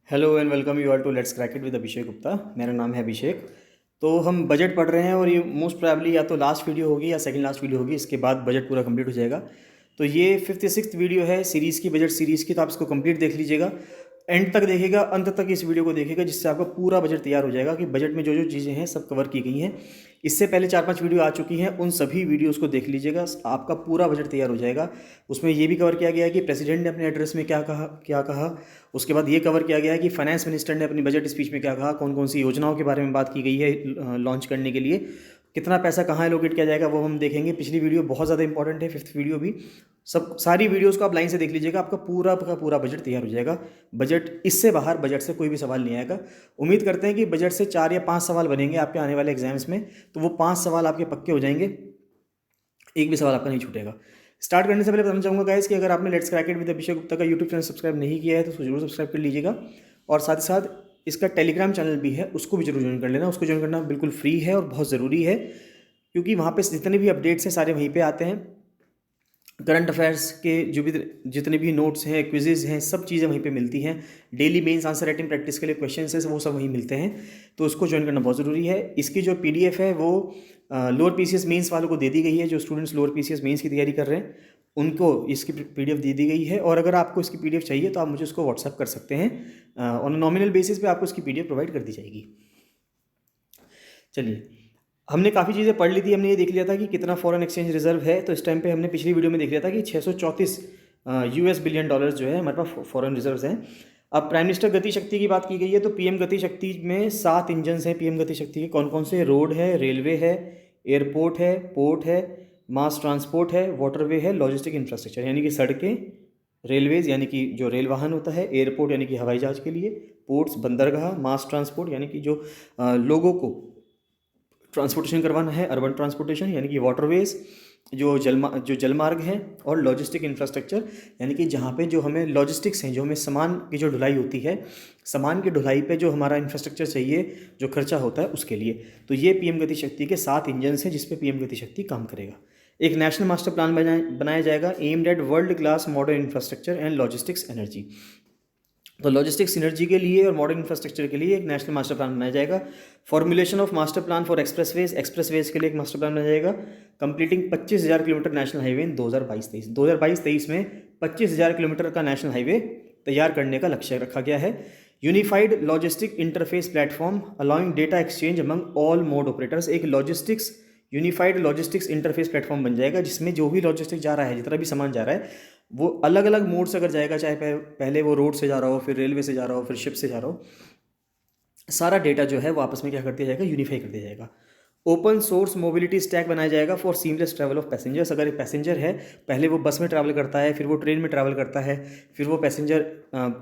Hello and welcome you all to let's crack it with Abhishek Gupta. मेरा नाम है अभिषेक। तो हम बजट पढ़ रहे हैं और ये मोस्ट प्रोबेबली या तो लास्ट वीडियो होगी या सेकंड लास्ट वीडियो होगी। इसके बाद बजट पूरा कंप्लीट हो जाएगा। तो ये फिफ्थ या सिक्स्थ वीडियो है सीरीज़ की, बजट सीरीज़ की। तो आप इसको कंप्लीट देख लीजिएगा, एंड तक देखेगा, अंत तक इस वीडियो को देखेगा, जिससे आपका पूरा बजट तैयार हो जाएगा कि बजट में जो जो चीज़ें हैं सब कवर की गई हैं। इससे पहले 4-5 वीडियो आ चुकी हैं, उन सभी वीडियोस को देख लीजिएगा, आपका पूरा बजट तैयार हो जाएगा। उसमें ये भी कवर किया गया है कि प्रेसिडेंट ने अपने एड्रेस में क्या कहा। उसके बाद ये कवर किया गया है कि फाइनेंस मिनिस्टर ने अपनी बजट स्पीच में क्या कहा, कौन कौन सी योजनाओं के बारे में बात की गई है लॉन्च करने के लिए, कितना पैसा कहाँ एलोकेट किया जाएगा वो हम देखेंगे। पिछली वीडियो बहुत ज़्यादा इंपॉर्टेंट है, फिफ्थ वीडियो भी। सब सारी वीडियोस को आप लाइन से देख लीजिएगा, आपका पूरा का पूरा बजट तैयार हो जाएगा। बजट इससे बाहर, बजट से कोई भी सवाल नहीं आएगा। उम्मीद करते हैं कि बजट से 4 या 5 सवाल बनेंगे आपके आने वाले एग्जाम्स में, तो वो 5 सवाल आपके पक्के हो जाएंगे, एक भी सवाल आपका नहीं छूटेगा। स्टार्ट करने से पहले बताना चाहूँगा गाइस कि अगर आपने let's crack it with Abhishek Gupta का यूट्यूब चैनल सब्सक्राइब नहीं किया है तो उसको जरूर सब्सक्राइब कर लीजिएगा, और साथ ही साथ इसका टेलीग्राम चैनल भी है, उसको भी जरूर ज्वाइन कर लेना। उसको ज्वाइन करना बिल्कुल फ्री है और बहुत ज़रूरी है, क्योंकि वहाँ पे जितने भी अपडेट्स हैं सारे वहीं पे आते हैं। करंट अफेयर्स के जो भी जितने भी नोट्स हैं, क्विजेज़ हैं, सब चीज़ें वहीं पे मिलती हैं। Daily mains answer writing practice के लिए क्वेश्चंस है, वो सब वहीं मिलते हैं। तो उसको ज्वाइन करना बहुत ज़रूरी है। इसकी जो पीडीएफ है वो लोअर पीसीएस मेंस वालों को दे दी गई है। जो स्टूडेंट्स लोअर पीसीएस मेंस की तैयारी कर रहे हैं उनको इसकी पीडीएफ दे दी गई है, और अगर आपको इसकी पीडीएफ चाहिए तो आप मुझे उसको व्हाट्सअप कर सकते हैं। ऑन नॉमिनल बेसिस पे आपको इसकी पीडीएफ प्रोवाइड कर दी जाएगी। चलिए, हमने काफ़ी चीज़ें पढ़ ली थी। हमने ये देख लिया था कि कितना फॉरेन एक्सचेंज रिजर्व है। तो इस टाइम पे हमने पिछली वीडियो में देख लिया था कि 634 यूएस बिलियन डॉलर्स जो है हमारे पास फॉरेन रिजर्व्स हैं। अब प्राइम मिनिस्टर गति शक्ति की बात की गई है, तो पीएम गति शक्ति में 7 इंजन्स हैं। पीएम गति शक्ति के कौन कौन से? रोड है, रेलवे है, एयरपोर्ट है, पोर्ट है, मास ट्रांसपोर्ट है, वाटरवे है, लॉजिस्टिक इंफ्रास्ट्रक्चर यानी कि सड़कें, रेलवेज़ यानी कि जो रेल वाहन होता है, एयरपोर्ट यानी कि हवाई जहाज़ के लिए, पोर्ट्स बंदरगाह, मास ट्रांसपोर्ट यानी कि जो लोगों को ट्रांसपोर्टेशन करवाना है, अर्बन ट्रांसपोर्टेशन यानी कि वाटरवेज, जो जलमार्ग हैं, और लॉजिस्टिक इंफ्रास्ट्रक्चर यानी कि जहाँ पे जो हमें लॉजिस्टिक्स हैं, जो हमें सामान की जो ढुलाई होती है, सामान की ढुलाई पे जो हमारा इंफ्रास्ट्रक्चर चाहिए, जो खर्चा होता है उसके लिए। तो ये पीएम गति शक्ति के 7 इंजन हैं जिस पे पीएम गति शक्ति काम करेगा। एक नेशनल मास्टर प्लान बनाया जाएगा, aimed at world class modern infrastructure and logistics energy. तो लॉजिस्टिक्स सिनर्जी के लिए और मॉडर्न इंफ्रास्ट्रक्चर के लिए एक नेशनल मास्टर प्लान बनाया जाएगा। Formulation of master plan for expressways के लिए एक मास्टर प्लान बनाया जाएगा। Completing 25,000 kilometre national highway in 2022-23 में 25,000 किलोमीटर का नेशनल हाईवे तैयार करने का लक्ष्य रखा गया है। Unified logistic interface platform allowing data exchange among all mode operators. एक यूनिफाइड लॉजिस्टिक्स इंटरफेस प्लेटफॉर्म बन जाएगा, जिसमें जो भी लॉजिस्टिक जा रहा है, जितना भी सामान जा रहा है, वो अलग अलग मोड से अगर जाएगा, चाहे पहले वो रोड से जा रहा हो, फिर रेलवे से जा रहा हो, फिर शिप से जा रहा हो, सारा डेटा जो है वो आपस में क्या कर दिया जाएगा? यूनिफाई कर दिया जाएगा। ओपन सोर्स मोबिलिटी स्टैक बनाया जाएगा for seamless travel of passengers. अगर एक पैसेंजर है, पहले वो बस में ट्रैवल करता है, फिर वो ट्रेन में ट्रैवल करता है, फिर वो पैसेंजर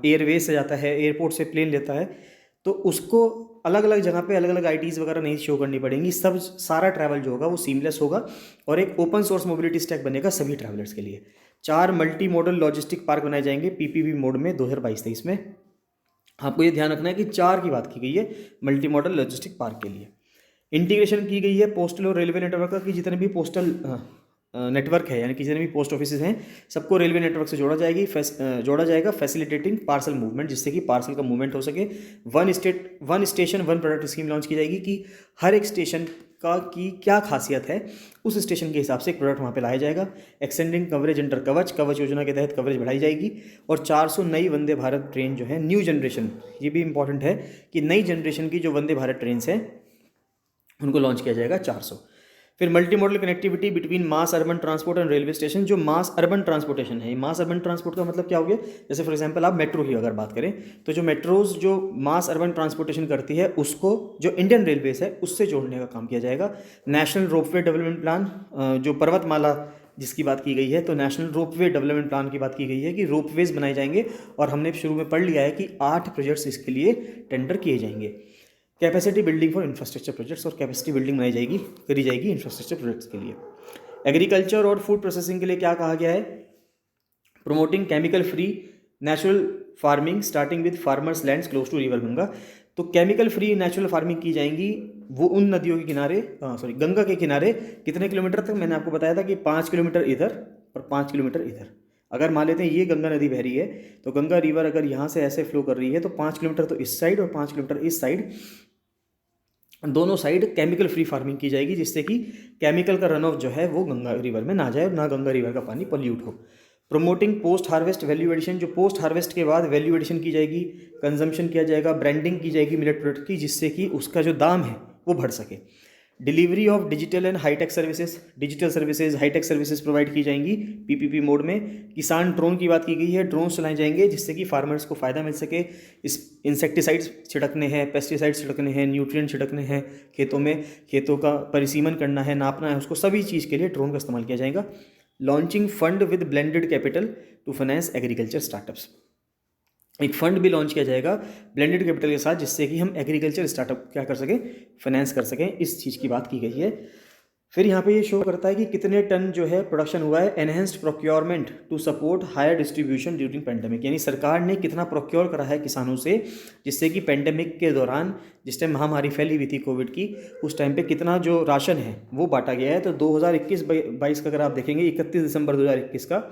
एयरवेज से जाता है, एयरपोर्ट से प्लेन लेता है, तो उसको अलग अलग जगह पे अलग अलग आईडीज़ वगैरह नहीं शो करनी पड़ेंगी। सब सारा ट्रैवल जो होगा वो सीमलेस होगा, और एक ओपन सोर्स मोबिलिटी स्टैक बनेगा सभी ट्रैवलर्स के लिए। 4 मल्टी मॉडल लॉजिस्टिक पार्क बनाए जाएंगे पीपीपी मोड में 2022-23 में। आपको ये ध्यान रखना है कि 4 की बात की गई है मल्टी मॉडल लॉजिस्टिक पार्क के लिए। इंटीग्रेशन की गई है पोस्टल और रेलवे नेटवर्क का, कि जितने भी पोस्टल नेटवर्क है यानी कि जितने भी पोस्ट ऑफिस हैं सबको रेलवे नेटवर्क से जोड़ा जाएगा, फैसिलिटेटिंग पार्सल मूवमेंट, जिससे कि पार्सल का मूवमेंट हो सके। One station one product scheme launch की जाएगी, कि हर एक स्टेशन की क्या खासियत है, उस स्टेशन के हिसाब से एक प्रोडक्ट वहाँ पे लाया जाएगा। एक्सटेंडिंग कवरेज अंडर कवच योजना के तहत कवरेज बढ़ाई जाएगी। और 400 नई वंदे भारत ट्रेन जो है, न्यू जनरेशन, ये भी इंपॉर्टेंट है कि नई जनरेशन की जो वंदे भारत ट्रेन है उनको लॉन्च किया जाएगा 400। फिर multi modal connectivity between mass urban transport and railway station. जो मास अर्बन ट्रांसपोर्टेशन है, मास अर्बन ट्रांसपोर्ट का मतलब क्या हो गया? जैसे फॉर एग्जांपल आप मेट्रो की अगर बात करें, तो जो मेट्रोज जो मास अर्बन ट्रांसपोर्टेशन करती है, उसको जो इंडियन रेलवेज है उससे जोड़ने का काम किया जाएगा। नेशनल रोपवे डेवलपमेंट प्लान, जो पर्वतमाला जिसकी बात की गई है, तो नेशनल रोपवे डेवलपमेंट प्लान की बात की गई है कि रोपवेज बनाए जाएंगे, और हमने शुरू में पढ़ लिया है कि 8 प्रोजेक्ट्स इसके लिए टेंडर किए जाएंगे। Capacity building for infrastructure projects, और कैपेसिटी बिल्डिंग करी जाएगी इंफ्रास्ट्रक्चर प्रोजेक्ट्स के लिए। एग्रीकल्चर और फूड प्रोसेसिंग के लिए क्या कहा गया है? Promoting chemical free natural farming starting with farmers lands close to river Ganga. तो केमिकल फ्री नेचुरल फार्मिंग की जाएंगी वो उन नदियों के किनारे, गंगा के किनारे। कितने किलोमीटर तक? मैंने आपको बताया था कि 5 किलोमीटर इधर और 5 किलोमीटर इधर। अगर मान लेते हैं ये गंगा नदी बह रही है, तो गंगा रिवर अगर यहाँ से ऐसे फ्लो कर रही है तो 5 किलोमीटर तो इस साइड और 5 किलोमीटर इस साइड, दोनों साइड केमिकल फ्री फार्मिंग की जाएगी, जिससे कि केमिकल का रन ऑफ जो है वो गंगा रिवर में ना जाए, ना गंगा रिवर का पानी पॉल्यूट हो। Promoting post harvest value addition, जो पोस्ट हार्वेस्ट के बाद वैल्यू एडिशन की जाएगी, कंजम्पशन किया जाएगा, ब्रांडिंग की जाएगी मिलेट प्रोडक्ट की, जिससे कि उसका जो दाम है वो बढ़ सके। Delivery of digital and high tech services, digital services high tech services provide की जाएंगी पीपीपी मोड में। किसान ड्रोन की बात की गई है, ड्रोन चलाए जाएंगे जिससे कि फार्मर्स को फ़ायदा मिल सके। इस इंसेक्टिसाइड्स छिड़कने हैं, पेस्टिसाइड्स छिड़कने हैं, न्यूट्रिएंट छिड़कने हैं खेतों में, खेतों का परिसीमन करना है, नापना है उसको, सभी चीज़ के लिए ड्रोन का इस्तेमाल किया जाएगा। Launching fund with blended capital to finance agriculture startups, एक फंड भी लॉन्च किया जाएगा ब्लेंडेड कैपिटल के साथ, जिससे कि हम एग्रीकल्चर स्टार्टअप क्या कर सकें, फाइनेंस कर सकें। इस चीज़ की बात की गई है। फिर यहाँ पे ये शो करता है कि कितने टन जो है प्रोडक्शन हुआ है। Enhanced procurement to support higher distribution during pandemic, यानी सरकार ने कितना प्रोक्योर करा है किसानों से, जिससे कि पेंडेमिक के दौरान, जिस टाइम महामारी फैली हुई थी कोविड की, उस टाइम पे कितना जो राशन है वो बांटा गया है। तो 2021-22 का अगर आप देखेंगे, 31 दिसंबर 2021 का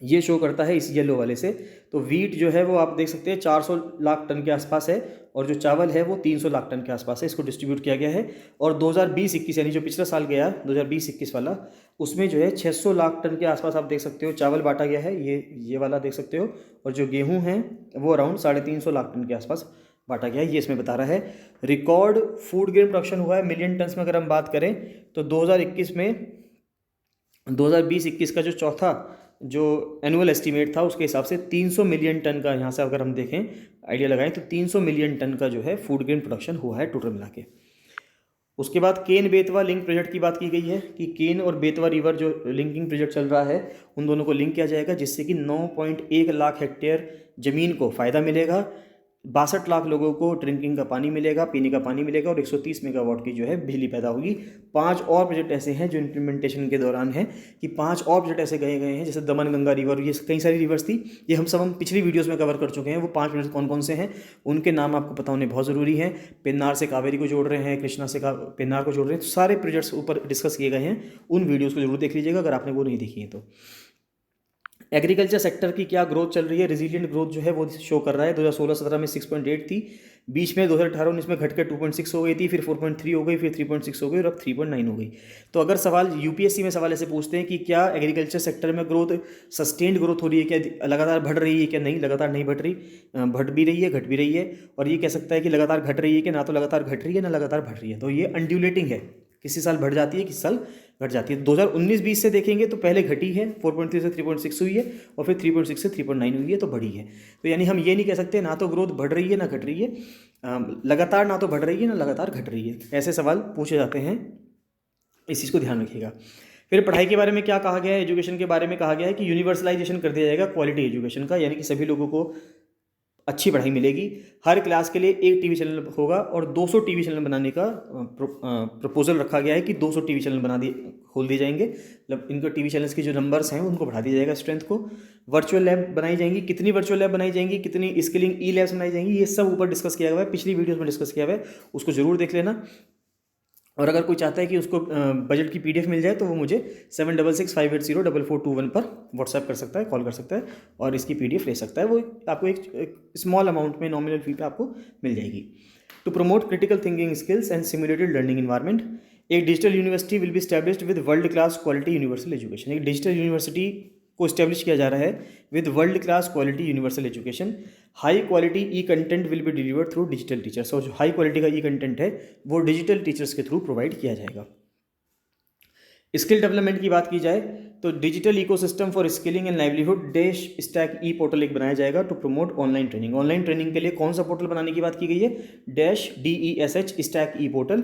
ये शो करता है इस येलो वाले से। तो वीट जो है वो आप देख सकते हैं 400 लाख टन के आसपास है, और जो चावल है वो 300 लाख टन के आसपास है। इसको डिस्ट्रीब्यूट किया गया है। और 2020-21 यानी जो पिछला साल गया 2020-21 वाला, उसमें जो है 600 लाख टन के आसपास आप देख सकते हो चावल बांटा गया है, ये वाला देख सकते हो। और जो गेहूँ हैं वो अराउंड 350 लाख टन के आसपास बांटा गया है, ये इसमें बता रहा है। रिकॉर्ड फूड ग्रेन प्रोडक्शन हुआ है मिलियन टन्स में। अगर हम बात करें तो 2021 में 2020-21 का जो चौथा जो एनुअल एस्टीमेट था उसके हिसाब से 300 मिलियन टन का, यहाँ से अगर हम देखें आइडिया लगाएं तो 300 मिलियन टन का जो है फूड ग्रेन प्रोडक्शन हुआ है टोटल मिला के। उसके बाद केन बेतवा लिंक प्रोजेक्ट की बात की गई है कि केन और बेतवा रिवर जो लिंकिंग प्रोजेक्ट चल रहा है उन दोनों को लिंक किया जाएगा, जिससे कि 9.1 लाख हेक्टेयर ज़मीन को फ़ायदा मिलेगा, 62 लाख लोगों को ड्रिंकिंग का पानी मिलेगा, पीने का पानी मिलेगा, और 130 मेगावाट की जो है बिजली पैदा होगी। 5 और प्रोजेक्ट ऐसे हैं जो इम्प्लीमेंटेशन के दौरान है, कि 5 और प्रोजेक्ट ऐसे गए हैं, जैसे दमन गंगा रिवर, ये कई सारी रिवर्स थी, ये हम पिछली वीडियोस में कवर कर चुके हैं। वो 5 प्रोजेक्ट कौन कौन से हैं उनके नाम आपको पता होने बहुत ज़रूरी है। पेन्नार से कावेरी को जोड़ रहे हैं, कृष्णा से पेन्नार को जोड़ रहे हैं, तो सारे प्रोजेक्ट्स ऊपर डिस्कस किए गए हैं। उन वीडियोज़ को जरूर देख लीजिएगा अगर आपने वो नहीं देखी है तो। एग्रीकल्चर सेक्टर की क्या ग्रोथ चल रही है, रेजिलिएंट ग्रोथ जो है वो शो कर रहा है। 2016-17 में 6.8 थी, बीच में 2018-19 में घटकर 2.6 हो गई थी, फिर 4.3 हो गई, फिर 3.6 हो गई, और अब 3.9 हो गई। तो अगर सवाल यूपीएससी में सवाल ऐसे पूछते हैं कि क्या एग्रीकल्चर सेक्टर में ग्रोथ सस्टेन्ड ग्रोथ हो रही है, क्या लगातार बढ़ रही है, क्या नहीं, लगातार नहीं बढ़ रही, बढ़ भी रही है, घट भी रही है। और ये कह सकता है कि लगातार घट रही है कि ना तो लगातार घट रही है ना लगातार बढ़ रही है, तो ये अनड्यूलेटिंग है, किसी साल बढ़ जाती है किसी साल घट जाती है। 2019-20 से देखेंगे तो पहले घटी है, 4.3 से 3.6 हुई है, और फिर 3.6 से 3.9 हुई है, तो बढ़ी है। तो यानी हम ये नहीं कह सकते ना तो ग्रोथ बढ़ रही है ना घट रही है, लगातार ना तो बढ़ रही है ना लगातार घट रही है। ऐसे सवाल पूछे जाते हैं, इस चीज़ को ध्यान रखिएगा। फिर पढ़ाई के बारे में क्या कहा गया है, एजुकेशन के बारे में कहा गया है कि यूनिवर्सलाइजेशन कर दिया जाएगा क्वालिटी एजुकेशन का, यानी कि सभी लोगों को अच्छी पढ़ाई मिलेगी। हर क्लास के लिए एक टीवी चैनल होगा, और 200 टीवी चैनल बनाने का प्रपोजल रखा गया है कि 200 टीवी चैनल खोल दिए जाएंगे। मतलब इनको टीवी चैनल्स की जो नंबर्स हैं उनको बढ़ा दिया जाएगा, स्ट्रेंथ को। वर्चुअल लैब बनाई जाएंगी, कितनी वर्चुअल लैब बनाई जाएंगी, कितनी स्किलिंग ई लैब्स बनाई जाएंगी, ये सब ऊपर डिस्कस किया गया है, पिछली वीडियोस में डिस्कस किया हुआ है, उसको जरूर देख लेना। और अगर कोई चाहता है कि उसको बजट की PDF मिल जाए तो वो मुझे 7665804421 पर व्हाट्सएप कर सकता है, कॉल कर सकता है, और इसकी PDF ले सकता है। वो आपको एक स्मॉल अमाउंट में नॉमिनल फी पे आपको मिल जाएगी। To promote critical thinking skills and simulated learning environment, एक digital university will be established with world class quality universal education, एक डिजिटल यूनिवर्सिटी को इस्टेब्लिश किया जा रहा है with world class quality universal education. High quality e content will be delivered through digital teachers, और जो high quality का e content है वो डिजिटल टीचर्स के थ्रू प्रोवाइड किया जाएगा। स्किल डेवलपमेंट की बात की जाए तो digital ecosystem for skilling and livelihood DESH stack e portal एक बनाया जाएगा to promote online training. Online training के लिए कौन सा पोर्टल बनाने की बात की गई है, dash DESH stack e portal.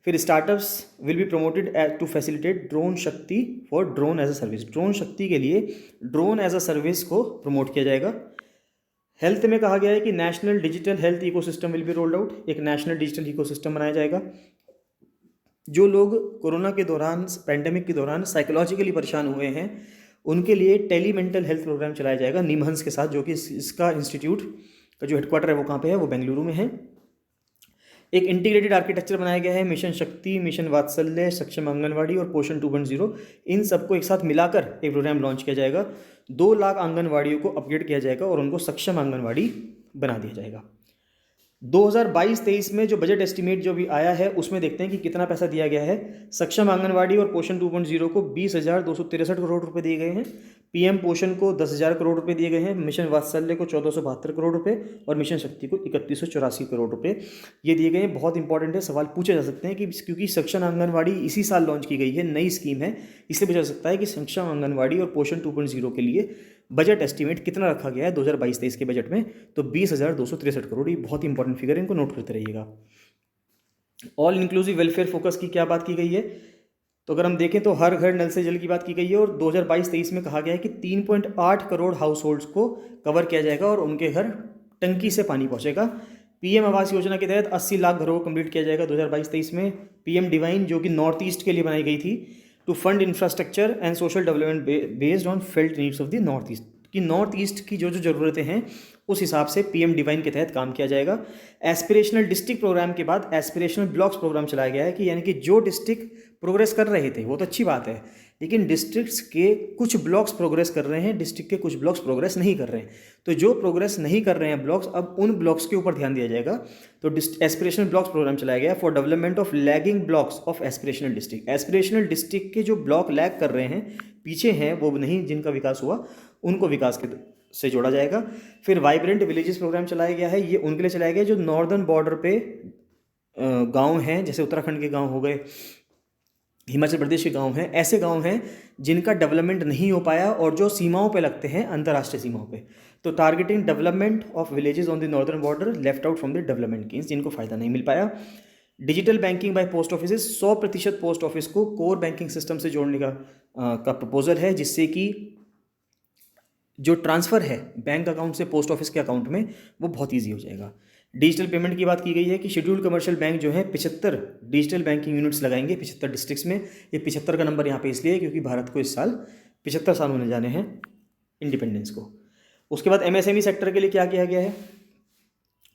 फिर startups will be promoted to facilitate drone Shakti for drone as a service, drone Shakti के लिए ड्रोन एज अ सर्विस को प्रमोट किया जाएगा। हेल्थ में कहा गया है कि national digital health ecosystem will be rolled out, एक नेशनल डिजिटल इकोसिस्टम बनाया जाएगा। जो लोग कोरोना के दौरान, पैंडेमिक के दौरान साइकोलॉजिकली परेशान हुए हैं उनके लिए टेली मेंटल हेल्थ प्रोग्राम चलाया जाएगा निमहंस के साथ, जो कि इसका इंस्टीट्यूट का जो हेडक्वार्टर है वो कहाँ पे है, वो बेंगलुरु में है। एक इंटीग्रेटेड आर्किटेक्चर बनाया गया है, मिशन शक्ति, मिशन वात्सल्य, सक्षम आंगनवाड़ी और पोषण 2.0, इन सबको एक साथ मिलाकर एक प्रोग्राम लॉन्च किया जाएगा। 2 लाख आंगनवाड़ियों को अपग्रेड किया जाएगा और उनको सक्षम आंगनवाड़ी बना दिया जाएगा। 2022-23 में जो बजट एस्टिमेट जो भी आया है उसमें देखते हैं कि कितना पैसा दिया गया है। सक्षम आंगनवाड़ी और पोषण 2.0 को 20,263 करोड़ रुपए दिए गए हैं। पीएम पोषण को 10,000 करोड़ रुपए दिए गए हैं। मिशन वात्सल्य को 1472 करोड़ रुपए और मिशन शक्ति को 3184 करोड़ रुपए ये दिए गए हैं। बहुत इंपॉर्टेंट है, सवाल पूछे जा सकते हैं कि क्योंकि सक्षम आंगनवाड़ी इसी साल लॉन्च की गई है, नई स्कीम है, इसलिए पूछा जा सकता है कि सक्षम आंगनवाड़ी और पोषण 2.0 के लिए बजट एस्टिमेट कितना रखा गया है 2022-23 के बजट में। तो 20,263 करोड़, ये बहुत इंपॉर्टेंट फिगर है, इनको नोट करते रहिएगा। ऑल इंक्लूसिव वेलफेयर फोकस की क्या बात की गई है, तो अगर हम देखें तो हर घर नल से जल की बात की गई है और 2022-23 में कहा गया है कि 3.8 करोड़ हाउस होल्ड्स को कवर किया जाएगा और उनके घर टंकी से पानी पहुंचेगा। पीएम आवास योजना के तहत 80 लाख घरों को कंप्लीट किया जाएगा 2022-23 में। पीएम डिवाइन जो कि नॉर्थ ईस्ट के लिए बनाई गई थी, to fund infrastructure and social development based on felt needs of the North East, कि नॉर्थ ईस्ट की जो जो ज़रूरतें हैं उस हिसाब से पीएम डिवाइन के तहत काम किया जाएगा। एस्पिरेशनल डिस्ट्रिक्ट प्रोग्राम के बाद एस्पिरेशनल ब्लॉक्स प्रोग्राम चलाया गया है, कि यानी कि जो डिस्ट्रिक्ट प्रोग्रेस कर रहे थे वो तो अच्छी बात है, लेकिन डिस्ट्रिक्ट्स के कुछ ब्लॉक्स प्रोग्रेस कर रहे हैं, डिस्ट्रिक्ट के कुछ ब्लॉक्स प्रोग्रेस नहीं कर रहे हैं। तो जो प्रोग्रेस नहीं कर रहे हैं ब्लॉक्स, अब उन ब्लॉक्स के ऊपर ध्यान दिया जाएगा। तो एस्पिरेशनल ब्लॉक्स प्रोग्राम चलाया गया for development of lagging blocks of aspirational district. Aspirational district के जो ब्लॉक लैग कर रहे हैं, पीछे हैं, वो नहीं, जिनका विकास हुआ, उनको विकास के से जोड़ा जाएगा। फिर वाइब्रेंट विलेजेस प्रोग्राम चलाया गया है, ये उनके लिए चलाया गया जो नॉर्दर्न बॉर्डर पे गांव हैं, जैसे उत्तराखंड के गांव हो गए, हिमाचल प्रदेश के गांव हैं, ऐसे गांव हैं जिनका डेवलपमेंट नहीं हो पाया और जो सीमाओं पे लगते हैं, अंतर्राष्ट्रीय सीमाओं पे। तो targeting development of villages on the northern border left out from the development games, जिनको फायदा नहीं मिल पाया। Digital banking by post office, 100% post office को कोर बैंकिंग सिस्टम से जोड़ने का प्रपोजल है, जिससे कि जो ट्रांसफ़र है बैंक अकाउंट से पोस्ट ऑफिस के अकाउंट में वो बहुत ईजी हो जाएगा। डिजिटल पेमेंट की बात की गई है कि शेड्यूल्ड कमर्शियल बैंक जो है 75 डिजिटल बैंकिंग यूनिट्स लगाएंगे 75 डिस्ट्रिक्ट्स में। ये 75 का नंबर यहाँ पे इसलिए है क्योंकि भारत को इस साल 75 साल होने जाने हैं इंडिपेंडेंस को। उसके बाद एमएसएमई सेक्टर के लिए क्या किया गया है,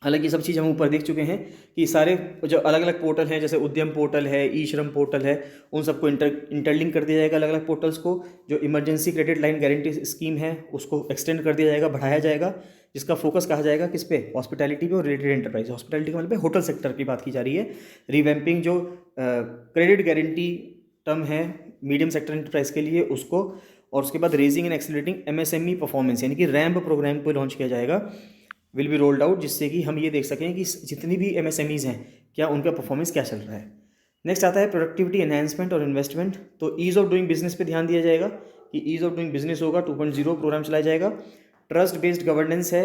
हालांकि सब चीज़ हम ऊपर देख चुके हैं कि सारे जो अलग अलग पोर्टल हैं, जैसे उद्यम पोर्टल है, ई श्रम पोर्टल है, उन सबको इंटरलिंक कर दिया जाएगा अलग अलग पोर्टल्स को। जो emergency credit line guarantee scheme है उसको एक्सटेंड कर दिया जाएगा, बढ़ाया जाएगा, जिसका फोकस कहा जाएगा किस पे, हॉस्पिटैलिटी पे और रिलेटेड एंटरप्राइज। हॉस्पिटैलिटी के मतलब पे होटल सेक्टर की बात की जा रही है। रिवैम्पिंग जो क्रेडिट गारंटी टर्म है मीडियम सेक्टर एंटरप्राइज के लिए उसको, और उसके बाद raising and accelerating MSME performance यानी कि रैम्प प्रोग्राम को लॉन्च किया जाएगा, विल बी रोल्ड आउट, जिससे कि हम ये देख सकें कि जितनी भी एमएसएमईज़ हैं क्या उनका परफॉर्मेंस क्या चल रहा है। नेक्स्ट आता है प्रोडक्टिविटी एनहांसमेंट और इन्वेस्टमेंट। तो ईज़ ऑफ डूइंग बिजनेस पे ध्यान दिया जाएगा कि ईज़ ऑफ डूइंग बिजनेस होगा, 2.0 प्रोग्राम चलाया जाएगा। ट्रस्ट बेस्ड गवर्नेंस है।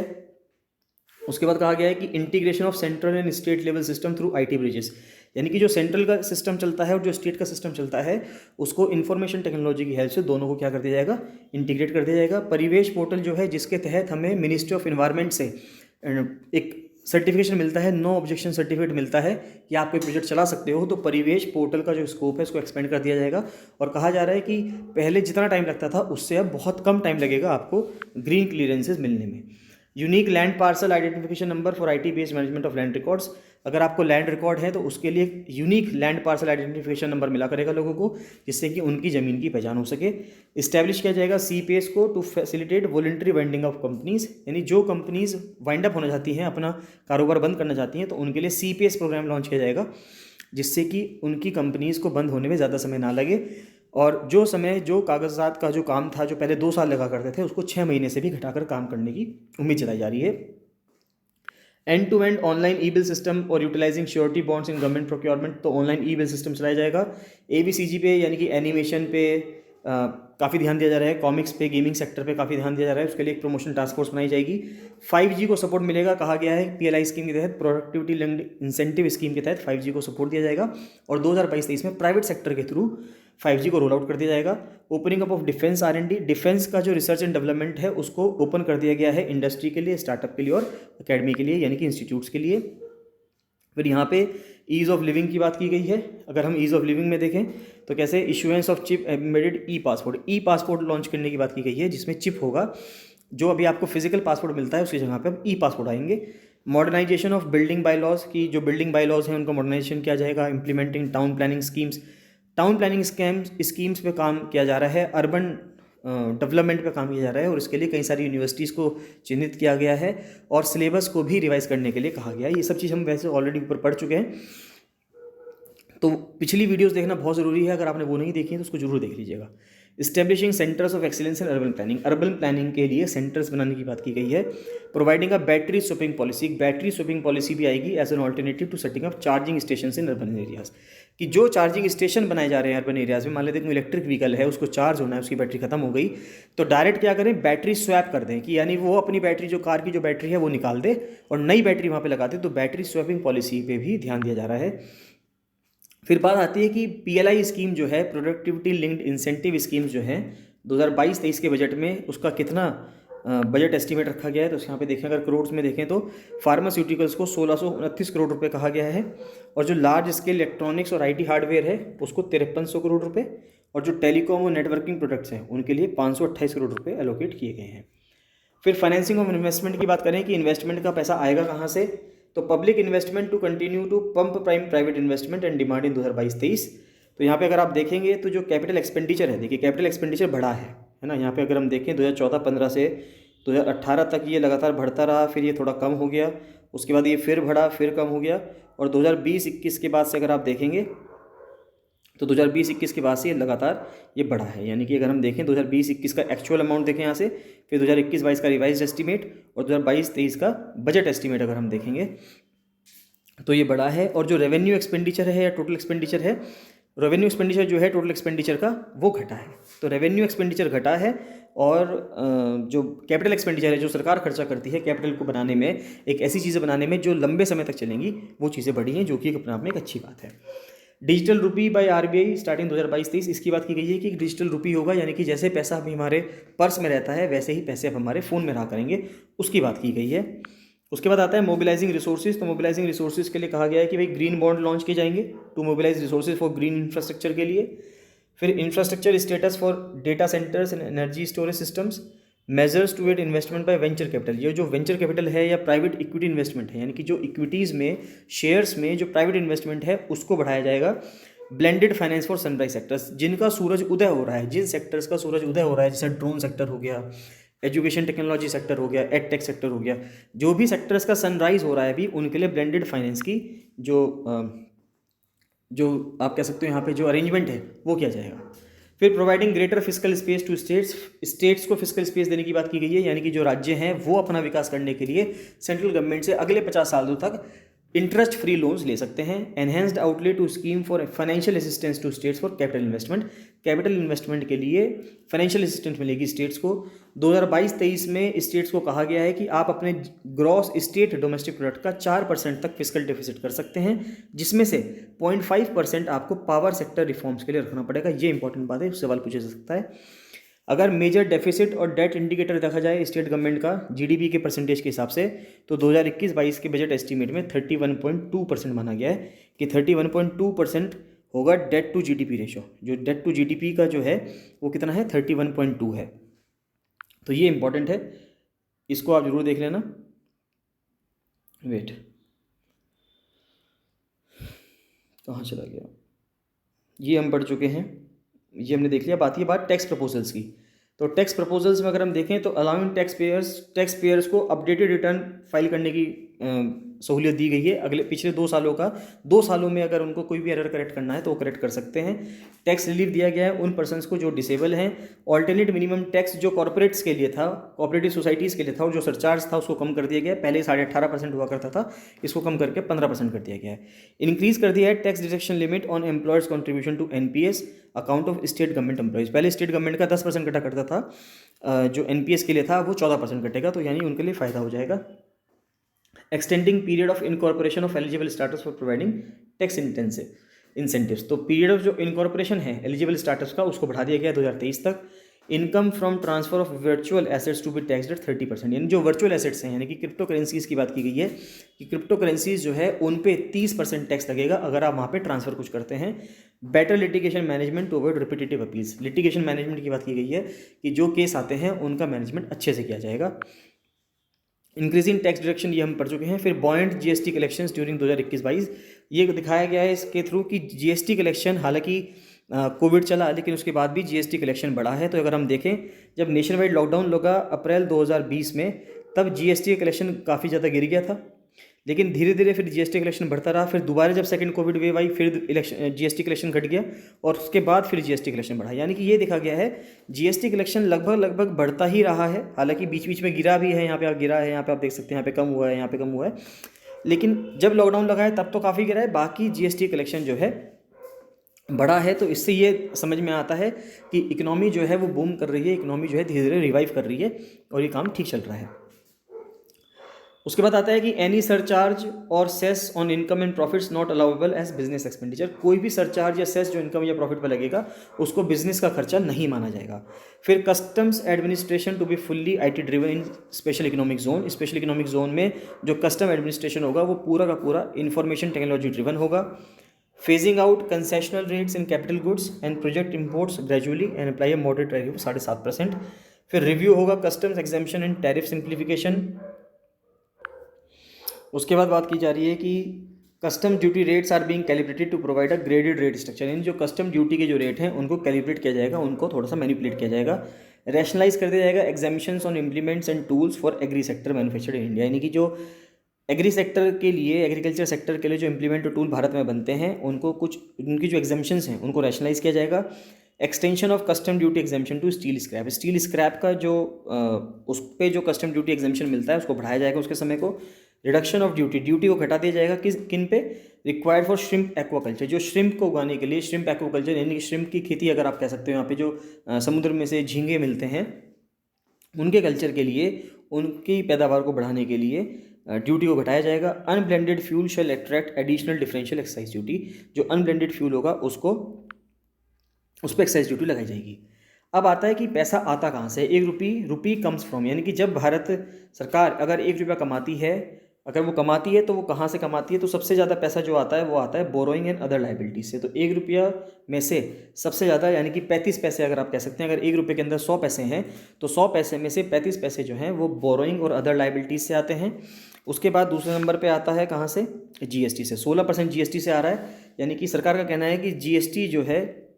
उसके बाद कहा गया है कि integration of central and state level system through IT bridges, यानी कि जो सेंट्रल का सिस्टम चलता है और जो स्टेट का सिस्टम चलता है उसको इन्फॉर्मेशन टेक्नोलॉजी की हेल्प से दोनों को क्या कर दिया जाएगा, इंटीग्रेट कर दिया जाएगा। परिवेश पोर्टल जो है जिसके तहत हमें मिनिस्ट्री ऑफ एनवायरनमेंट से एक सर्टिफिकेशन मिलता है, नो ऑब्जेक्शन सर्टिफिकेट मिलता है कि आप कोई प्रोजेक्ट चला सकते हो, तो परिवेश पोर्टल का जो स्कोप है उसको एक्सपेंड कर दिया जाएगा। और कहा जा रहा है कि पहले जितना टाइम लगता था उससे अब बहुत कम टाइम लगेगा आपको ग्रीन क्लियरेंसेज मिलने में। Unique land parcel identification number for IT based management of land records, अगर आपको लैंड रिकॉर्ड है तो उसके लिए unique land parcel identification number मिला करेगा लोगों को, जिससे कि उनकी ज़मीन की पहचान हो सके। इस्टेब्लिश किया जाएगा सीपीएस को to facilitate voluntary winding of companies, यानी जो कंपनीज वाइंड अप होना चाहती हैं, अपना कारोबार बंद करना चाहती हैं, तो उनके लिए सीपीएस प्रोग्राम लॉन्च किया जाएगा, जिससे कि उनकी कंपनीज़ को बंद होने में ज़्यादा समय ना लगे और जो समय जो कागजात का जो काम था जो पहले 2 साल लगा करते थे उसको 6 महीने से भी घटाकर काम करने की उम्मीद जताई जा रही है। End to end online e bill system और utilising surety bonds in government procurement, तो ऑनलाइन ई बिल सिस्टम चलाया जाएगा। एबीसीजी पे यानी कि एनिमेशन पे काफ़ी ध्यान दिया जा रहा है, कॉमिक्स पे, गेमिंग सेक्टर पे काफ़ी ध्यान दिया जा रहा है, उसके लिए एक प्रमोशन टास्क फोर्स बनाई जाएगी। 5G को सपोर्ट मिलेगा, कहा गया है पीएलआई स्कीम के तहत, प्रोडक्टिविटी लिंक्ड इंसेंटिव स्कीम के तहत 5G को सपोर्ट दिया जाएगा और 2022-23 में प्राइवेट सेक्टर के थ्रू 5G को रोल आउट कर दिया जाएगा। Opening up of defence R&D, defence का जो रिसर्च एंड डेवलपमेंट है उसको ओपन कर दिया गया है इंडस्ट्री के लिए, स्टार्टअप के लिए और अकेडमी के लिए यानी कि इंस्टीट्यूट्स के लिए। फिर यहाँ पे ईज़ ऑफ लिविंग की बात की गई है। अगर हम ईज़ ऑफ लिविंग में देखें तो कैसे issuance of chip embedded E passport launch करने की बात की गई है, जिसमें चिप होगा, जो अभी आपको फिजिकल पासपोर्ट मिलता है उसकी जगह पे अब ई पासपोर्ट आएंगे। Modernisation of building bye laws की जो बिल्डिंग बाय लॉज हैं उनका मॉडर्नाइजेशन किया जाएगा। इम्प्लीमेंटिंग टाउन प्लानिंग स्कीम्स पे काम किया जा रहा है। अर्बन डेवलपमेंट पे काम किया जा रहा है और इसके लिए कई सारी यूनिवर्सिटीज़ को चिन्हित किया गया है और सिलेबस को भी रिवाइज करने के लिए कहा गया है। ये सब चीज़ हम वैसे ऑलरेडी ऊपर पढ़ चुके हैं, तो पिछली वीडियोस देखना बहुत ज़रूरी है। अगर आपने वो नहीं देखी है तो उसको जरूर देख लीजिएगा। Establishing centres of excellence in urban planning के लिए सेंटर्स बनाने की बात की गई है। Providing a battery swapping policy, battery swapping policy भी आएगी as an alternative to setting up charging station in urban areas. कि जो चार्जिंग स्टेशन बनाए जा रहे हैं अर्बन एरियाज में, मान लेते हैं इलेक्ट्रिक व्हीकल है, उसको चार्ज होना है, उसकी बैटरी खत्म हो गई, तो डायरेक्ट क्या करें, बैटरी स्वैप कर दें। कि यानी वो अपनी बैटरी, जो कार की जो बैटरी है वो निकाल दे और नई बैटरी वहाँ पे लगा दे। तो बैटरी स्वैपिंग पॉलिसी पे भी ध्यान दिया जा रहा है। फिर बात आती है कि PLI स्कीम जो है, प्रोडक्टिविटी लिंक्ड इंसेंटिव स्कीम जो है 2022-23 के बजट में, उसका कितना बजट एस्टिमेट रखा गया है। तो यहाँ पे देखें, अगर करोड़ में देखें तो फार्मास्यूटिकल्स को 1629 करोड़ रुपए कहा गया है, और जो लार्ज स्केल इलेक्ट्रॉनिक्स और IT हार्डवेयर है उसको 5300 करोड़ रुपए, और जो टेलीकॉम और नेटवर्किंग प्रोडक्ट्स हैं उनके लिए 528 करोड़ रुपए एलोकेट किए गए हैं। फिर फाइनेंसिंग ऑफ इन्वेस्टमेंट की बात करें कि इन्वेस्टमेंट का पैसा आएगा कहाँ से, तो public investment to continue to pump private investment and demand in 2022-23। तो यहाँ पे अगर आप देखेंगे तो जो कैपिटल एक्सपेंडिचर है, देखिए कैपिटल एक्सपेंडिचर बढ़ा है ना। यहाँ पे अगर हम देखें 2014-15 से 2018 तक ये लगातार बढ़ता रहा, फिर ये थोड़ा कम हो गया, उसके बाद ये फिर बढ़ा, फिर कम हो गया, और 2020-21 के बाद से अगर आप देखेंगे तो 2020-21 के बाद से ये लगातार ये बढ़ा है। यानी कि अगर हम देखें 2020-21 का एक्चुअल अमाउंट देखें यहाँ से, फिर 2021-22 का रिवाइज एस्टीमेट और 2022-23 का बजट एस्टीमेट अगर हम देखेंगे तो ये बढ़ा है। और जो रेवेन्यू एक्सपेंडिचर है या टोटल एक्सपेंडिचर है, रेवेन्यू एक्सपेंडिचर जो है टोटल एक्सपेंडिचर का वो घटा है। तो रेवेन्यू एक्सपेंडिचर घटा है, और जो कैपिटल एक्सपेंडिचर है, जो सरकार खर्चा करती है कैपिटल को बनाने में, एक ऐसी चीज़ें बनाने में जो लंबे समय तक चलेंगी, वो चीज़ें बढ़ी हैं, जो कि अपने आप में एक अच्छी बात है। Digital rupee by RBI starting 2022-23, इसकी बात की गई है कि डिजिटल रुपी होगा, यानी कि जैसे पैसा अभी हमारे पर्स में रहता है वैसे ही पैसे अब हमारे फ़ोन में रहा करेंगे, उसकी बात की गई है। उसके बाद आता है मोबिलाइजिंग रिसोर्सेज। तो मोबिलाइजिंग रिसोर्सेज के लिए कहा गया है कि भाई ग्रीन बॉन्ड लॉन्च किए जाएंगे to mobilise resources for green infrastructure के लिए। फिर infrastructure status for data centres and energy storage systems, measures to investment by venture capital. ये जो वेंचर कैपिटल है या प्राइवेट इक्विटी इन्वेस्टमेंट है, यानी कि जो इक्विटीज़ में, शेयर्स में जो प्राइवेट इन्वेस्टमेंट है उसको बढ़ाया जाएगा। Blended finance for sunrise sectors, जिनका सूरज उदय हो रहा है, जिन सेक्टर्स का सूरज उदय हो रहा है, जैसे ड्रोन सेक्टर हो गया, एजुकेशन टेक्नोलॉजी सेक्टर हो गया, एडटेक सेक्टर हो गया, जो भी सेक्टर्स का सनराइज हो रहा है अभी, उनके लिए ब्लेंडेड फाइनेंस की जो आप कह सकते हो यहाँ पे जो अरेंजमेंट है वो किया जाएगा। फिर providing greater fiscal space to states को फिस्कल स्पेस देने की बात की गई है, यानी कि जो राज्य हैं वो अपना विकास करने के लिए सेंट्रल गवर्नमेंट से अगले 50 सालों तक इंटरेस्ट फ्री लोन्स ले सकते हैं। Enhanced outlay to scheme for financial assistance to states for capital investment, capital investment के लिए फाइनेंशियल असिस्टेंस मिलेगी स्टेट्स को। 2022-23 में स्टेट्स को कहा गया है कि आप अपने ग्रॉस स्टेट डोमेस्टिक प्रोडक्ट का 4% तक फिस्कल डेफिसिट कर सकते हैं, जिसमें से 0.5% आपको पावर सेक्टर रिफॉर्म्स के लिए रखना पड़ेगा। ये इंपॉर्टेंट बात है, सवाल पूछा जा सकता है। अगर मेजर डेफिसिट और डेट इंडिकेटर देखा जाए स्टेट गवर्नमेंट का GDP के परसेंटेज के हिसाब से, तो 2021-22 के बजट एस्टीमेट में 31.2% माना गया है कि 31.2% होगा डेट टू GDP रेशो। जो डेट टू GDP का जो है वो कितना है, 31.2 है। तो ये इंपॉर्टेंट है, इसको आप जरूर देख लेना। वेट, कहाँ चला गया, ये हम पढ़ चुके हैं, ये हमने देख लिया। बात ये बात टैक्स प्रपोजल्स की। तो टैक्स प्रपोजल्स में अगर हम देखें तो अलाउइंग टैक्स पेयर्स को अपडेटेड रिटर्न फाइल करने की सहूलियत दी गई है। अगले पिछले 2 सालों का, 2 सालों में अगर उनको कोई भी एरर करेक्ट करना है तो वो करेक्ट कर सकते हैं। टैक्स रिलीफ दिया गया है उन पर्सनस को जो डिसेबल हैं। ऑल्टरनेट मिनिमम टैक्स जो कॉर्पोरेट्स के लिए था, कोऑपरेटिव सोसाइटीज़ के लिए था, और जो सरचार्ज था उसको कम कर दिया गया है। पहले 18.5% हुआ करता था, इसको कम करके 15% कर दिया गया है। इंक्रीज कर दिया है tax deduction limit on employers contribution to NPS account of state government employees. पहले स्टेट गवर्नमेंट का 10% कटा करता था, जो NPS के लिए था वो 14% कटेगा, तो यानी उनके लिए फ़ायदा हो जाएगा। Extending period of incorporation of eligible startups for providing tax incentives. तो पीरियड ऑफ जो इनकॉर्पोरेशन है एलिजिबल स्टार्टअप्स का, उसको बढ़ा दिया गया 2023 तक। Income from transfer of virtual assets to be taxed at 30%। यानी जो वर्चुअल एसेट्स हैं, यानी कि क्रिप्टो करेंसीज़ की बात की गई है कि क्रिप्टो करेंसीज़ जो है उन पे 30% टैक्स लगेगा अगर आप वहाँ पे ट्रांसफर कुछ करते हैं। Better litigation management to avoid repetitive appeals. Litigation management की बात की गई है कि जो केस आते हैं उनका मैनेजमेंट अच्छे से किया जाएगा। इंक्रीज इन टैक्स डिडक्शन ये हम पढ़ चुके हैं। फिर बॉयंट जीएसटी कलेक्शंस ड्यूरिंग 2021-22 ये दिखाया गया है इसके थ्रू कि जीएसटी कलेक्शन, हालांकि कोविड चला लेकिन उसके बाद भी जीएसटी कलेक्शन बढ़ा है। तो अगर हम देखें, जब नेशन वाइड लॉकडाउन लगा अप्रैल 2020 में, तब जीएसटी कलेक्शन काफ़ी ज़्यादा गिर गया था, लेकिन धीरे धीरे फिर जीएसटी कलेक्शन बढ़ता रहा। फिर दोबारा जब सेकंड कोविड वेव आई, फिर जीएसटी कलेक्शन घट गया और उसके बाद फिर जीएसटी कलेक्शन बढ़ा। यानी कि ये देखा गया है जीएसटी कलेक्शन लगभग बढ़ता ही रहा है। हालांकि बीच बीच में गिरा भी है, यहाँ पे आप गिरा है, यहाँ पे आप देख सकते हैं, यहाँ पे कम हुआ है, यहाँ पे कम हुआ है, लेकिन जब लॉकडाउन लगा है तब तो काफ़ी गिरा है। बाकी जीएसटी कलेक्शन जो है बढ़ा है। तो इससे ये समझ में आता है कि इकोनॉमी जो है वो बूम कर रही है, इकोनॉमी जो है धीरे धीरे रिवाइव कर रही है और ये काम ठीक चल रहा है। उसके बाद आता है कि एनी सरचार्ज और cess on income and profits not allowable as business expenditure. कोई भी सरचार्ज या सेस जो इनकम या प्रॉफिट पर लगेगा उसको बिजनेस का खर्चा नहीं माना जाएगा। फिर customs administration to be fully IT driven in special economic zone. Special economic zone में जो कस्टम एडमिनिस्ट्रेशन होगा वो पूरा का पूरा इंफॉर्मेशन टेक्नोलॉजी ड्रिवन होगा। Phasing out concessional rates in capital goods and project imports gradually and apply a moderate tariff 7.5%। फिर review होगा customs exemption and tariff simplification. उसके बाद बात की जा रही है कि custom duty rates are being calibrated to provide a graded rate structure. यानी जो कस्टम ड्यूटी के जो रेट हैं उनको कैलिब्रेट किया जाएगा, उनको थोड़ा सा मैनिपुलेट किया जाएगा। रैशनलाइज कर दिया जाएगा exemptions on implements and tools for agri sector manufactured in India. यानी कि जो एग्री सेक्टर के लिए, एग्रीकल्चर सेक्टर के लिए जो इम्प्लीमेंट टूल भारत में बनते हैं उनको कुछ उनकी जो एग्जामिशंस हैं उनको रैशनलाइज किया जाएगा। Extension of custom duty exemption to steel scrap. Steel scrap का जो उस पर जो कस्टम ड्यूटी एग्जामिशन मिलता है उसको बढ़ाया जाएगा उसके समय को। रिडक्शन ऑफ ड्यूटी, ड्यूटी को घटा दिया जाएगा किन पे? Required for shrimp aquaculture. जो श्रिम्प को उगाने के लिए, श्रिम्प एक्वाकल्चर यानी कि श्रिम्प की खेती अगर आप कह सकते हो, यहाँ पे जो समुद्र में से झींगे मिलते हैं उनके कल्चर के लिए, उनकी पैदावार को बढ़ाने के लिए ड्यूटी को घटाया जाएगा। Unblended fuel shall attract additional differential excise duty. जो अनब्लेंडेड फ्यूल होगा उसको उस पर एक्साइज ड्यूटी लगाई जाएगी। अब आता है कि पैसा आता कहाँ से? ₹1 कम्स फ्रॉम, यानी कि जब भारत सरकार अगर ₹1 कमाती है, अगर वो कमाती है तो वो कहाँ से कमाती है? तो सबसे ज़्यादा पैसा जो आता है वो आता है बोरोइंग एंड अदर लाइबिलिटीज से। तो ₹1 में से सबसे ज़्यादा यानी कि 35 पैसे अगर आप कह सकते हैं, अगर ₹1 के अंदर 100 पैसे हैं तो 100 पैसे में से 35 पैसे जो हैं वो बोरोइंग और अदर लाइबिलिटीज से आते हैं। उसके बाद दूसरे नंबर पे आता है कहाँ से? जीएसटी से। 16% जीएसटी से आ रहा है। यानी कि सरकार का कहना है कि जीएसटी जो है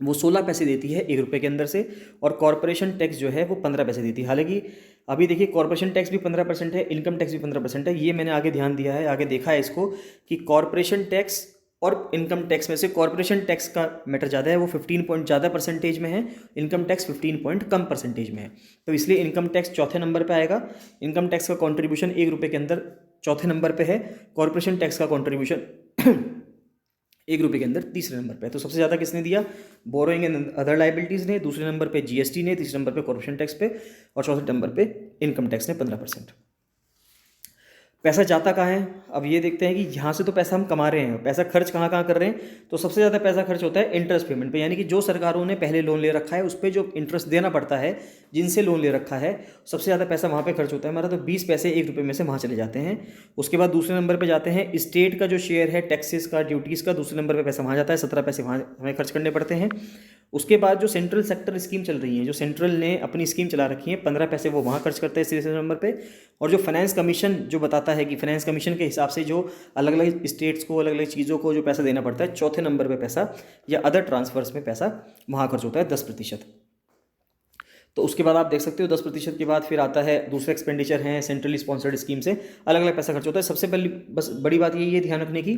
वो 16 पैसे देती है ₹1 के अंदर से, और कॉर्पोरेशन टैक्स जो है वो 15 पैसे देती है। हालांकि अभी देखिए कॉर्पोरेशन टैक्स भी 15% है, इनकम टैक्स भी 15% है। ये मैंने आगे ध्यान दिया है, आगे देखा है इसको कि कॉर्पोरेशन टैक्स और इनकम टैक्स में से कॉर्पोरेशन टैक्स का मैटर ज़्यादा है, वो 15 पॉइंट ज़्यादा परसेंटेज में है, इनकम टैक्स 15 पॉइंट कम परसेंटेज में है। तो इसलिए इनकम टैक्स चौथे नंबर पर आएगा। इनकम टैक्स का कॉन्ट्रीब्यूशन ₹1 के अंदर चौथे नंबर पर है। कॉर्पोरेशन टैक्स का कॉन्ट्रीब्यूशन ₹1 के अंदर तीसरे नंबर पे। तो सबसे ज़्यादा किसने दिया? बोरोइंग एंड अदर लाइबिलिटीज़ ने, दूसरे नंबर पे जीएसटी ने, तीसरे नंबर पे कॉर्पोरेशन टैक्स पे, और चौथे नंबर पे इनकम टैक्स ने 15%। पैसा जाता कहाँ है? अब ये देखते हैं कि यहाँ से तो पैसा हम कमा रहे हैं, पैसा खर्च कहाँ कहाँ कर रहे हैं? तो सबसे ज़्यादा पैसा खर्च होता है इंटरेस्ट पेमेंट पे। यानी कि जो सरकारों ने पहले लोन ले रखा है उस पर जो इंटरेस्ट देना पड़ता है, जिनसे लोन ले रखा है, सबसे ज़्यादा पैसा वहाँ पे खर्च होता है हमारा। तो 20 पैसे ₹1 में से वहाँ चले जाते हैं। उसके बाद दूसरे नंबर पर जाते हैं स्टेट का जो शेयर है टैक्सेस का, ड्यूटीज़ का, दूसरे नंबर पर पैसा वहाँ जाता है, 17 पैसे वहाँ हमें खर्च करने पड़ते हैं। उसके बाद जो सेंट्रल सेक्टर स्कीम चल रही है, जो सेंट्रल ने अपनी स्कीम चला रखी है, 15 पैसे वो वहाँ खर्च करते हैं तीसरे नंबर पे। और जो फाइनेंस कमीशन जो बताता है कि फाइनेंस कमीशन के हिसाब से जो अलग अलग स्टेट्स को, अलग अलग चीज़ों को जो पैसा देना पड़ता है, चौथे नंबर पे पैसा या अदर ट्रांसफर्स में पैसा वहाँ खर्च होता है 10%। तो उसके बाद आप देख सकते हो 10% के बाद फिर आता है दूसरे एक्सपेंडिचर हैं सेंट्रली स्पॉन्सर्ड स्कीम से, अलग अलग पैसा खर्च होता है। सबसे पहले बस बड़ी बात यही है ध्यान रखने की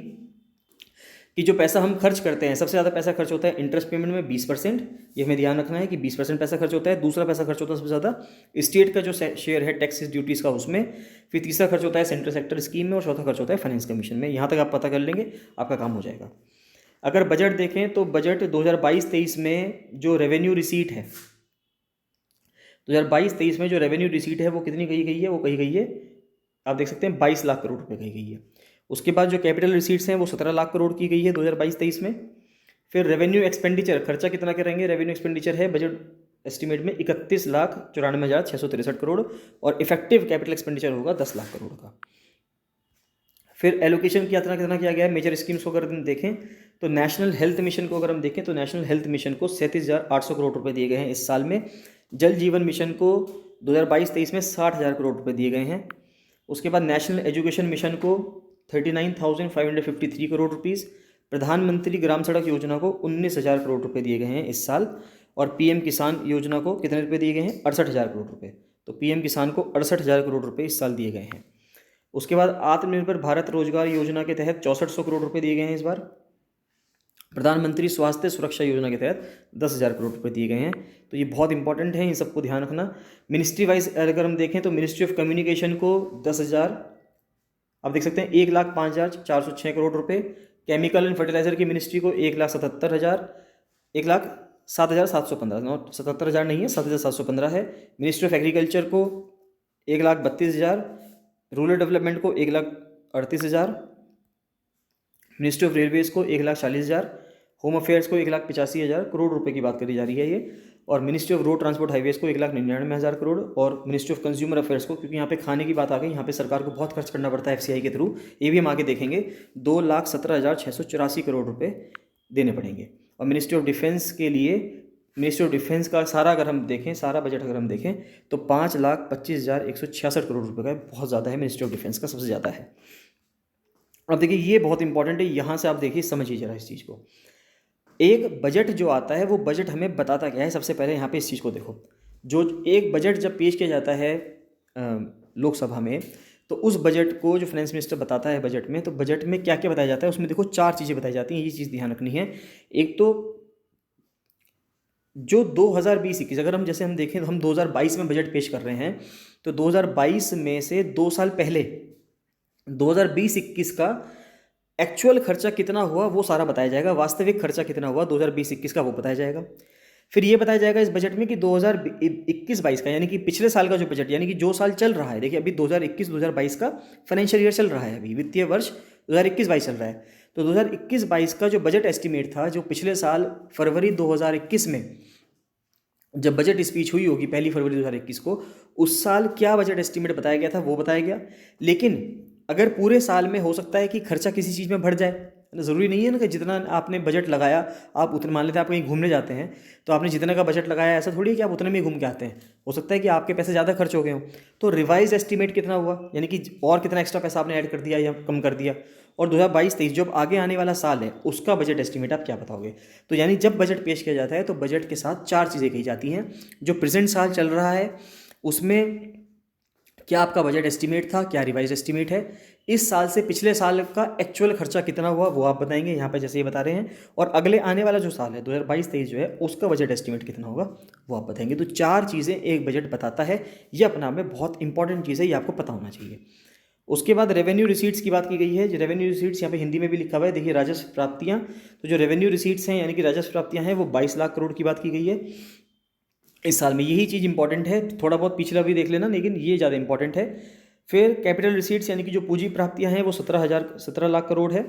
कि जो पैसा हम खर्च करते हैं, सबसे ज़्यादा पैसा खर्च होता है इंटरेस्ट पेमेंट में 20%। ये हमें ध्यान रखना है कि 20% पैसा खर्च होता है। दूसरा पैसा खर्च होता है सबसे ज़्यादा स्टेट का जो शेयर है टैक्सेस ड्यूटीज़ का, उसमें। फिर तीसरा खर्च होता है सेंट्रल सेक्टर स्कीम में, और चौथा खर्च होता है फाइनेंस कमीशन में। यहाँ तक आप पता कर लेंगे, आपका काम हो जाएगा। अगर बजट देखें तो बजट 2022-23 में जो रेवेन्यू रिसीट है, 2022-23 में जो रेवेन्यू रिसीट है वो कितनी कही गई है? वो कही गई है, आप देख सकते हैं 22 लाख करोड़ रुपये कही गई है। उसके बाद जो कैपिटल रिसीट्स हैं वो 17 लाख करोड़ की गई है 2022-23 में। फिर रेवेन्यू एक्सपेंडिचर, खर्चा कितना करेंगे? रेवेन्यू एक्सपेंडिचर है बजट एस्टिमेट में 31,94,663 करोड़, और इफेक्टिव कैपिटल एक्सपेंडिचर होगा 10 लाख करोड़ का। फिर एलोकेशन कितना किया गया है मेजर स्कीम्स को अगर हम देखें तो नेशनल हेल्थ मिशन को अगर हम देखें तो नेशनल हेल्थ मिशन को 37,800 करोड़ रुपए दिए गए हैं इस साल में। जल जीवन मिशन को 2022-23 में 60,000 करोड़ रुपए दिए गए हैं। उसके बाद नेशनल एजुकेशन मिशन को 39,553 करोड़ रुपीज़, प्रधानमंत्री ग्राम सड़क योजना को 19,000 करोड़ रुपए दिए गए हैं इस साल, और पीएम किसान योजना को कितने रुपए दिए गए हैं? 68,000 करोड़ रुपए। तो पीएम किसान को 68,000 करोड़ रुपए इस साल दिए गए हैं। उसके बाद आत्मनिर्भर भारत रोजगार योजना के तहत 6400 करोड़ रुपए दिए गए हैं इस बार। प्रधानमंत्री स्वास्थ्य सुरक्षा योजना के तहत 10,000 करोड़ रुपए दिए गए हैं। तो ये बहुत इंपॉर्टेंट है, इन सबको ध्यान रखना। मिनिस्ट्री वाइज अगर हम देखें तो मिनिस्ट्री ऑफ कम्युनिकेशन को 10,000, आप देख सकते हैं 1,05,406 करोड़ रुपए। केमिकल एंड फर्टिलाइजर की मिनिस्ट्री को 1,77,000, 1,07,715, 77,000 नहीं है, 7,715 है। मिनिस्ट्री ऑफ एग्रीकल्चर को 1,32,000, रूरल डेवलपमेंट को 1,38,000, मिनिस्ट्री ऑफ रेलवेज को 1,40,000, होम अफेयर्स को 1,85,000 करोड़ रुपए की बात करी जा रही है ये, और ministry of road transport highways को 1,99,000 करोड़, और मिनिस्ट्री ऑफ कंज्यूमर अफेयर्स को, क्योंकि यहाँ पे खाने की बात आ गई, यहाँ पे सरकार को बहुत खर्च करना पड़ता है एफसीआई के थ्रू, ये भी हम आगे देखेंगे, 2,17,684 करोड़ रुपए देने पड़ेंगे। और मिनिस्ट्री ऑफ डिफेंस के लिए, मिनिस्ट्री ऑफ डिफेंस का सारा अगर हम देखें, सारा बजट अगर हम देखें तो 5,25,166 करोड़ रुपए का है, बहुत ज़्यादा है, मिनिस्ट्री ऑफ डिफेंस का सबसे ज़्यादा है। अब देखिए ये बहुत इंपॉर्टेंट है, यहाँ से आप देखिए समझिए जरा इस चीज़ को। एक बजट जो आता है वो बजट हमें बताता क्या है? सबसे पहले यहाँ पे इस चीज़ को देखो, जो एक बजट जब पेश किया जाता है लोकसभा में, तो उस बजट को जो फाइनेंस मिनिस्टर बताता है बजट में, तो बजट में क्या क्या बताया जाता है, उसमें देखो 4 चीज़ें बताई जाती हैं, ये चीज़ ध्यान रखनी है। एक तो जो 2020-21, अगर हम जैसे हम देखें तो हम 2022 में बजट पेश कर रहे हैं, तो 2022 में से 2 साल पहले 2020-21 का एक्चुअल खर्चा कितना हुआ वो सारा बताया जाएगा, वास्तविक खर्चा कितना हुआ 2020-21 का वो बताया जाएगा। फिर ये बताया जाएगा इस बजट में कि 2021-22 का, यानी कि पिछले साल का जो बजट, यानी कि जो साल चल रहा है, देखिए अभी 2021-2022 का फाइनेंशियल ईयर चल रहा है, अभी वित्तीय वर्ष 2021-22 चल रहा है, तो 2021-22 का जो बजट एस्टिमेट था, जो पिछले साल फरवरी 2021 में जब बजट स्पीच हुई होगी पहली फरवरी 2021 को, उस साल क्या बजट एस्टिमेट बताया गया था वो बताया गया। लेकिन अगर पूरे साल में हो सकता है कि खर्चा किसी चीज़ में बढ़ जाए, ज़रूरी नहीं है ना कि जितना आपने बजट लगाया, आप उतना, मान लेते हैं आप कहीं घूमने जाते हैं तो आपने जितना का बजट लगाया ऐसा थोड़ी है कि आप उतने में घूम के आते हैं, हो सकता है कि आपके पैसे ज़्यादा खर्च हो गए हों। तो रिवाइज एस्टिमेट कितना हुआ, यानी कि और कितना एक्स्ट्रा पैसा आपने ऐड कर दिया या कम कर दिया, और 2022-23 जो आगे आने वाला साल है उसका बजट एस्टिमेट आप क्या बताओगे। तो यानी जब बजट पेश किया जाता है तो बजट के साथ 4 चीज़ें कही जाती हैं, जो प्रेजेंट साल चल रहा है उसमें क्या आपका बजट एस्टिमेट था, क्या रिवाइज एस्टिमेट है, इस साल से पिछले साल का एक्चुअल खर्चा कितना हुआ वो आप बताएंगे, यहाँ पे जैसे ये बता रहे हैं, और अगले आने वाला जो साल है 2022-23 जो है उसका बजट एस्टिमेट कितना होगा वो आप बताएंगे। तो 4 चीज़ें एक बजट बताता है, ये अपना में बहुत इंपॉर्टेंट चीज़ है, ये आपको पता होना चाहिए। उसके बाद रेवेन्यू रिसीट्स की बात की गई है। जो रेवेन्यू रिसीट्स यहाँ पे हिंदी में भी लिखा हुआ है, देखिए राजस्व प्राप्तियाँ, तो जो रेवेन्यू रिसीट्स हैं यानी कि राजस्व प्राप्तियाँ हैं वो 22 लाख करोड़ की बात की गई है इस साल में। यही चीज़ इंपॉर्टेंट है, थोड़ा बहुत पिछला भी देख लेना, लेकिन ये ज़्यादा इंपॉर्टेंट है। फिर कैपिटल रिसीट्स यानी कि जो पूंजी प्राप्तियां हैं वो 17 लाख करोड़ है।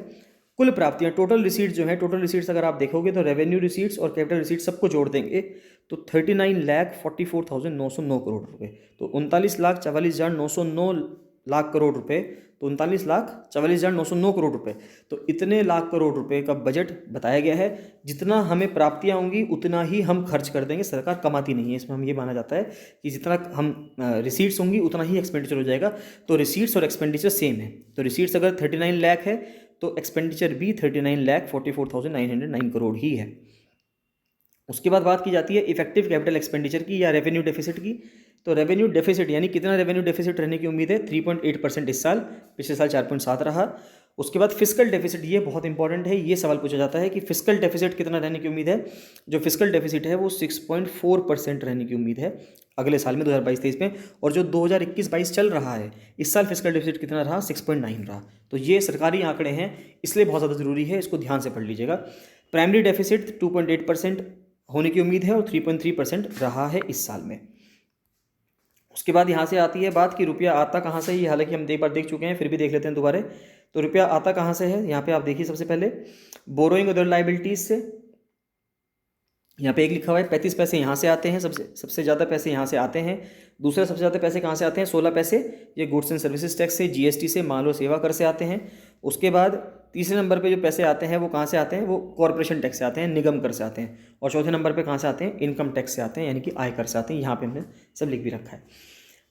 कुल प्राप्तियां, टोटल रिसीट्स जो है, टोटल रिसीट्स अगर आप देखोगे तो रेवेन्यू रिसीट्स और कैपिटल रिसीट्स सबको जोड़ देंगे तो 39,44,909 करोड़ रुपए, तो 39,44,909 लाख करोड़ रुपए, तो 39,44,909 करोड़ रुपए, तो इतने लाख करोड़ रुपए का बजट बताया गया है। जितना हमें प्राप्तियां होंगी उतना ही हम खर्च कर देंगे, सरकार कमाती नहीं है, इसमें हम ये माना जाता है कि जितना हम रिसीट्स होंगी उतना ही एक्सपेंडिचर हो जाएगा। तो रिसीट्स और एक्सपेंडिचर सेम है, तो रिसीट्स अगर 39 लाख है तो एक्सपेंडिचर भी 39,44,909 करोड़ ही है। उसके बाद बात की जाती है इफेक्टिव कैपिटल एक्सपेंडिचर की या रेवेन्यू डेफिसिट की। तो रेवेन्यू डेफिसिट यानी कितना रेवेन्यू डेफिसिट रहने की उम्मीद है, 3.8% इस साल, पिछले साल 4.7 रहा। उसके बाद फिस्कल डेफिसिट, ये बहुत इंपॉर्टेंट है, ये सवाल पूछा जाता है कि फिस्कल डेफिसिट कितना रहने की उम्मीद है। जो फिस्कल डेफिसिट है वो 6.4% रहने की उम्मीद है अगले साल में 2022-23 में, और जो 2021-22 चल रहा है इस साल फिस्कल डेफिसिट कितना रहा, 6.9 रहा। तो ये सरकारी आंकड़े हैं, इसलिए बहुत ज़्यादा ज़रूरी है, इसको ध्यान से पढ़ लीजिएगा। प्राइमरी डेफिसिट 2.8% होने की उम्मीद है और 3.3% रहा है इस साल में। उसके बाद यहाँ से आती है बात कि रुपया आता कहाँ से है, ये हालांकि हम एक बार देख चुके हैं, फिर भी देख लेते हैं दोबारा। तो रुपया आता कहाँ से है, यहाँ पे आप देखिए सबसे पहले बोरोइंग अदर लाइबिलिटीज से, यहाँ पे एक लिखा हुआ है 35 पैसे यहाँ से आते हैं, सबसे ज़्यादा पैसे यहाँ से आते हैं। दूसरा सबसे ज़्यादा पैसे कहाँ से आते हैं, 16 पैसे ये गुड्स एंड सर्विसेज टैक्स से, जीएसटी से, माल और सेवा कर से आते हैं। उसके बाद तीसरे नंबर पे जो पैसे आते हैं वो कहाँ से आते हैं, वो कॉर्पोरेशन टैक्स से आते हैं, निगम कर से आते हैं। और चौथे नंबर पे कहाँ से आते हैं, इनकम टैक्स से आते हैं, यानी कि आयकर से आते हैं। यहाँ पे हमने सब लिख भी रखा है।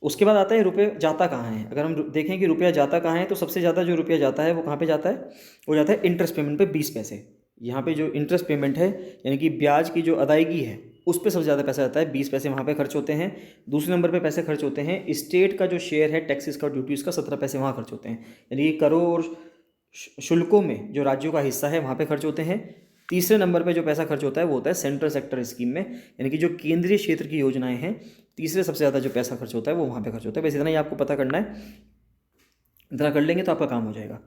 उसके बाद आता है रुपये जाता कहाँ है। अगर हम देखें कि रुपया जाता कहाँ है, तो सबसे ज़्यादा जो रुपया जाता है वो कहाँ पे जाता है, वो जाता है इंटरेस्ट पेमेंट पे 20 पैसे। यहाँ पे जो इंटरेस्ट पेमेंट है यानी कि ब्याज की जो अदायगी है उस पर सबसे ज़्यादा पैसा जाता है, 20 पैसे वहाँ पे खर्च होते हैं। दूसरे नंबर पे पैसे खर्च होते हैं स्टेट का जो शेयर है टैक्सेस का, ड्यूटीज़ का, 17 पैसे वहाँ खर्च होते हैं। यानी कि करों और शुल्कों में जो राज्यों का हिस्सा है वहाँ पे खर्च होते हैं। तीसरे नंबर पे जो पैसा खर्च होता है वो होता है सेंट्रल सेक्टर स्कीम में, यानी कि जो केंद्रीय क्षेत्र की योजनाएं हैं, तीसरे सबसे ज़्यादा जो पैसा खर्च होता है वो वहाँ पे खर्च होता है। बस इतना ही आपको पता करना है, इतना कर लेंगे तो आपका काम हो जाएगा।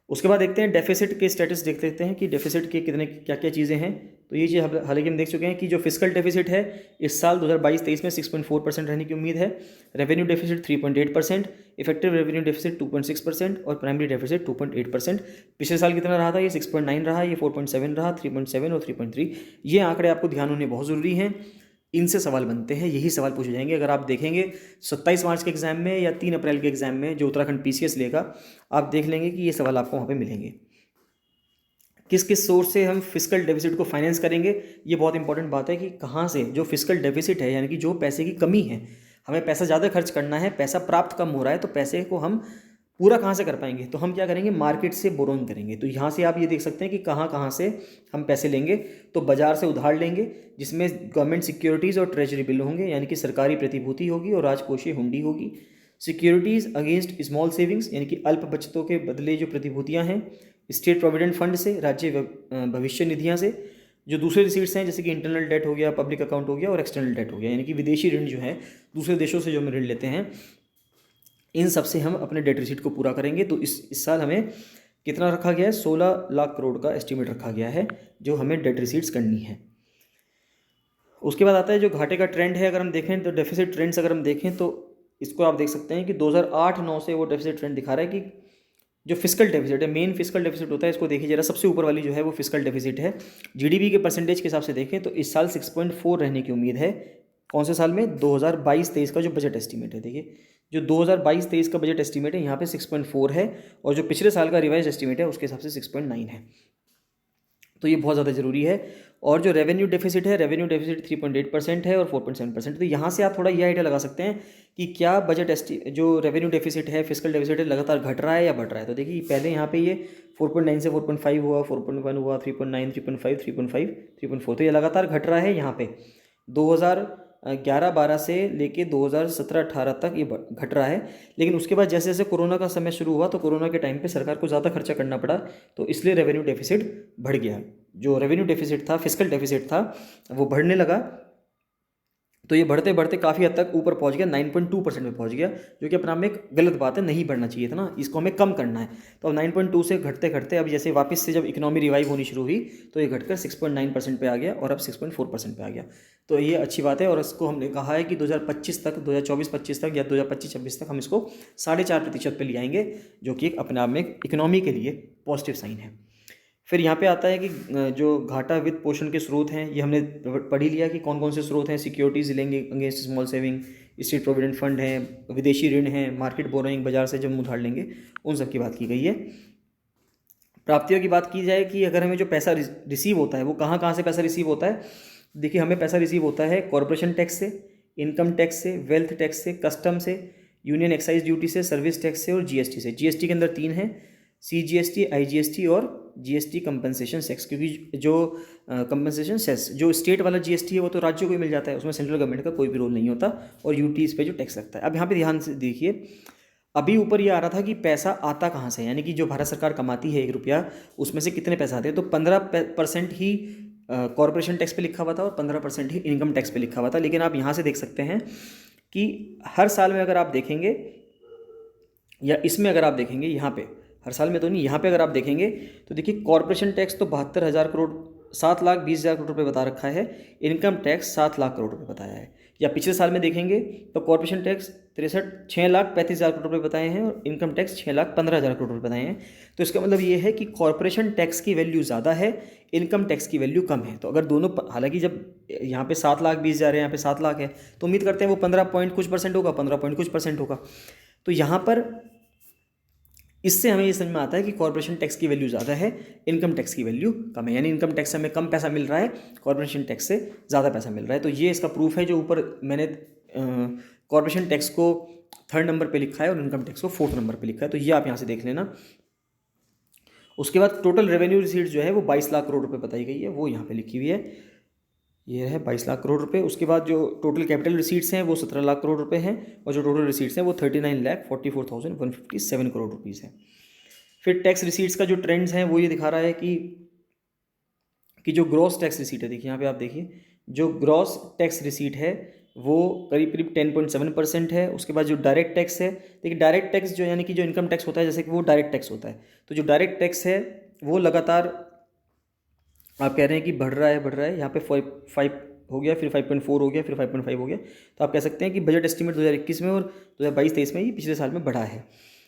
उसके बाद देखते हैं डेफिसिट के स्टेटस, देख लेते हैं कि डेफिसिट के कितने क्या क्या चीज़ें हैं। तो ये चीज़ हालांकि हम देख चुके हैं कि जो फिस्कल डेफिसिट है इस साल 2022-23 में 6.4% रहने की उम्मीद है। Revenue deficit 3.8%, effective revenue deficit 2.6% और प्राइमरी डेफिसिट 2.8%। पिछले साल कितना रहा था, ये 6.9 रहा, ये 4.7 रहा, 3.7 और 3.3। ये आंकड़े आपको ध्यान होने बहुत ज़रूरी हैं, इनसे सवाल बनते हैं, यही सवाल पूछे जाएंगे। अगर आप देखेंगे 27 मार्च के एग्ज़ाम में या 3 अप्रैल के एग्ज़ाम में जो उत्तराखंड पीसीएस लेगा, आप देख लेंगे कि ये सवाल आपको वहाँ पे मिलेंगे। किस किस सोर्स से हम फिस्कल डेफिसिट को फाइनेंस करेंगे, ये बहुत इंपॉर्टेंट बात है कि कहाँ से जो फिस्कल डेफिसिट है यानी कि जो पैसे की कमी है, हमें पैसा ज़्यादा खर्च करना है, पैसा प्राप्त कम हो रहा है, तो पैसे को हम पूरा कहाँ से कर पाएंगे, तो हम क्या करेंगे, मार्केट से बोरोइंग करेंगे। तो यहाँ से आप ये देख सकते हैं कि कहाँ कहाँ से हम पैसे लेंगे। तो बाजार से उधार लेंगे जिसमें गवर्नमेंट सिक्योरिटीज़ और ट्रेजरी बिल होंगे, यानी कि सरकारी प्रतिभूति होगी और राजकोषीय हुंडी होगी। सिक्योरिटीज़ अगेंस्ट स्मॉल सेविंग्स, यानी कि अल्प बचतों के बदले जो प्रतिभूतियाँ हैं। स्टेट प्रोविडेंट फंड से, राज्य भविष्य निधियाँ से। जो दूसरे रिसीट्स हैं जैसे कि इंटरनल डेट हो गया, पब्लिक अकाउंट हो गया और एक्सटर्नल डेट हो गया, यानी कि विदेशी ऋण जो है दूसरे देशों से जो हम ऋण लेते हैं, इन सब से हम अपने डेट रिसीट को पूरा करेंगे। तो इस साल हमें कितना रखा गया है, 16 लाख करोड़ का एस्टीमेट रखा गया है जो हमें डेट रिसीट्स करनी है। उसके बाद आता है जो घाटे का ट्रेंड है। अगर हम देखें तो डेफिसिट ट्रेंड्स अगर हम देखें तो इसको आप देख सकते हैं कि 2008-9 से वो डेफिसिट ट्रेंड दिखा रहा है कि जो फिस्कल डेफिसिट है, मेन फिस्कल डेफिसिट होता है, इसको देखिए जरा, सबसे ऊपर वाली जो है वो फिस्कल डेफिसिट है। जीडीपी के परसेंटेज के हिसाब से देखें तो इस साल 6.4 रहने की उम्मीद है। कौन से साल में, 2022-23 का जो बजट एस्टीमेट है। देखिए जो 2022-23 का बजट एस्टीमेट है यहाँ पे 6.4 है, और जो पिछले साल का रिवाइज एस्टीमेट है उसके हिसाब से 6.9 है। तो ये बहुत ज़्यादा ज़रूरी है। और जो रेवेन्यू डेफिसिट है, रेवेन्यू डेफिसिट 3.8% है और 4.7%। तो यहाँ से आप थोड़ा ये आइडिया लगा सकते हैं कि क्या जो रेवेन्यू डेफिसिट है, फिस्कल डेफिसिट है, लगातार घट रहा है या बढ़ रहा है। तो देखिए पहले यहाँ पे ये 4.9 से 4.5 हुआ, 4.1 हुआ, 3.9, 3.5, 3.5, 3.4। तो ये लगातार घट रहा है। यहाँ पे 2011-12 से लेके 2017-18 तक ये घट रहा है। लेकिन उसके बाद जैसे जैसे कोरोना का समय शुरू हुआ तो कोरोना के टाइम पे सरकार को ज़्यादा खर्चा करना पड़ा, तो इसलिए रेवेन्यू डेफिसिट बढ़ गया। जो रेवेन्यू डेफिसिट था, फिस्कल डेफिसिट था, वो बढ़ने लगा। तो ये बढ़ते बढ़ते काफ़ी हद तक ऊपर पहुंच गया, 9.2% में पहुंच गया, जो कि अपने आप में एक गलत बात है, नहीं बढ़ना चाहिए था ना, इसको हमें कम करना है। तो अब 9.2 से घटते घटते अब जैसे वापस से जब इकोनॉमी रिवाइव होनी शुरू हुई तो ये घटकर 6.9% पे आ गया और अब 6.4% पे आ गया। तो ये अच्छी बात है, और इसको हमने कहा है कि 2025 तक, 2024-25 तक या 2025-26 तक हम इसको 4.5% पे ले आएंगे, जो कि एक अपने आप में इकोनॉमी के लिए पॉजिटिव साइन है। फिर यहाँ पे आता है कि जो घाटा वित्त पोषण के स्रोत हैं, ये हमने पढ़ ही लिया कि कौन कौन से स्रोत हैं। सिक्योरिटीज लेंगे against small saving, state provident fund है, विदेशी ऋण है, मार्केट बोरोइंग, बाजार से जब हम उधार लेंगे, उन सब की बात की गई है। प्राप्तियों की बात की जाए कि अगर हमें जो पैसा रिसीव होता है वो कहाँ कहाँ से पैसा रिसीव होता है। देखिए हमें पैसा रिसीव होता है कॉरपोरेशन टैक्स से, इनकम टैक्स से, वेल्थ टैक्स से, कस्टम से, यूनियन एक्साइज ड्यूटी से, सर्विस टैक्स से और जीएसटी से। जीएसटी के अंदर 3 हैं, सीजीएसटी, आईजीएसटी और जीएसटी कंपनसेशन सेस। क्योंकि जो कंपनसेशन सेस जो स्टेट वाला जीएसटी है वो तो राज्यों को ही मिल जाता है, उसमें सेंट्रल गवर्नमेंट का कोई भी रोल नहीं होता, और यूटी इस पे जो टैक्स लगता है। अब यहाँ पे ध्यान से देखिए, अभी ऊपर ये आ रहा था कि पैसा आता कहाँ से, यानी कि जो भारत सरकार कमाती है 1 रुपया, उसमें से कितने पैसे आते हैं। तो 15% ही कॉरपोरेशन टैक्स पे लिखा हुआ था और 15% ही इनकम टैक्स पे लिखा हुआ था। लेकिन आप यहाँ से देख सकते हैं कि हर साल में अगर आप देखेंगे, या इसमें अगर आप देखेंगे, यहाँ पे हर साल में तो नहीं, यहाँ पे अगर आप देखेंगे तो देखिए कॉरपोरेशन टैक्स तो 72,000 करोड़, 7,20,000 करोड़ रुपये बता रखा है। इनकम टैक्स 7 लाख करोड़ रुपये बताया है। या पिछले साल में देखेंगे तो कॉरपोरेशन टैक्स 6,35,000 करोड़ रुपये बताए हैं और इनकम टैक्स 6,15,000 करोड़ रुपये बताए हैं। तो इसका मतलब ये है कि कॉरपोरेशन टैक्स की वैल्यू ज़्यादा है, इनकम टैक्स की वैल्यू कम है। तो अगर दोनों, हालांकि जब यहाँ पे 7,20,000 है, यहाँ पे 7 लाख है, तो उम्मीद करते हैं वो 15 पॉइंट कुछ परसेंट होगा, 15 पॉइंट कुछ परसेंट होगा। तो यहाँ पर इससे हमें ये समझ में आता है कि कॉर्पोरेशन टैक्स की वैल्यू ज़्यादा है, इनकम टैक्स की वैल्यू कम है, यानी इनकम टैक्स से हमें कम पैसा मिल रहा है, कॉर्पोरेशन टैक्स से ज़्यादा पैसा मिल रहा है। तो ये इसका प्रूफ है, जो ऊपर मैंने कॉर्पोरेशन टैक्स को 3rd नंबर पे लिखा है और इनकम टैक्स को 4th नंबर पे लिखा है, तो ये आप यहाँ से देख लेना। उसके बाद टोटल रेवेन्यू रिसीट जो है वो 22 लाख करोड़ रुपए बताई गई है, वो यहाँ पे लिखी हुई है, ये है 22 लाख करोड़ रुपए। उसके बाद जो टोटल कैपिटल रिसीट्स हैं वो 17 लाख करोड़ रुपए हैं, और जो टोटल रिसीट्स हैं वो 39,44,157 करोड़ रुपीज़ हैं। फिर टैक्स रिसीट्स का जो ट्रेंड्स हैं वो ये दिखा रहा है कि जो ग्रॉस टैक्स रिसीट है, देखिए यहाँ पे आप देखिए, जो ग्रॉस टैक्स रिसीट है वो करीब करीब 10.7% है। उसके बाद जो डायरेक्ट टैक्स है, देखिए डायरेक्ट टैक्स जो यानी कि जो इनकम टैक्स होता है, जैसे कि वो डायरेक्ट टैक्स होता है, तो जो डायरेक्ट टैक्स है वो लगातार आप कह रहे हैं कि बढ़ रहा है, यहाँ पे 5 हो गया, फिर 5.4 हो गया, फिर 5.5 हो गया, तो आप कह सकते हैं कि बजट एस्टीमेट 2021 में और 2022-23 में ये पिछले साल में बढ़ा है।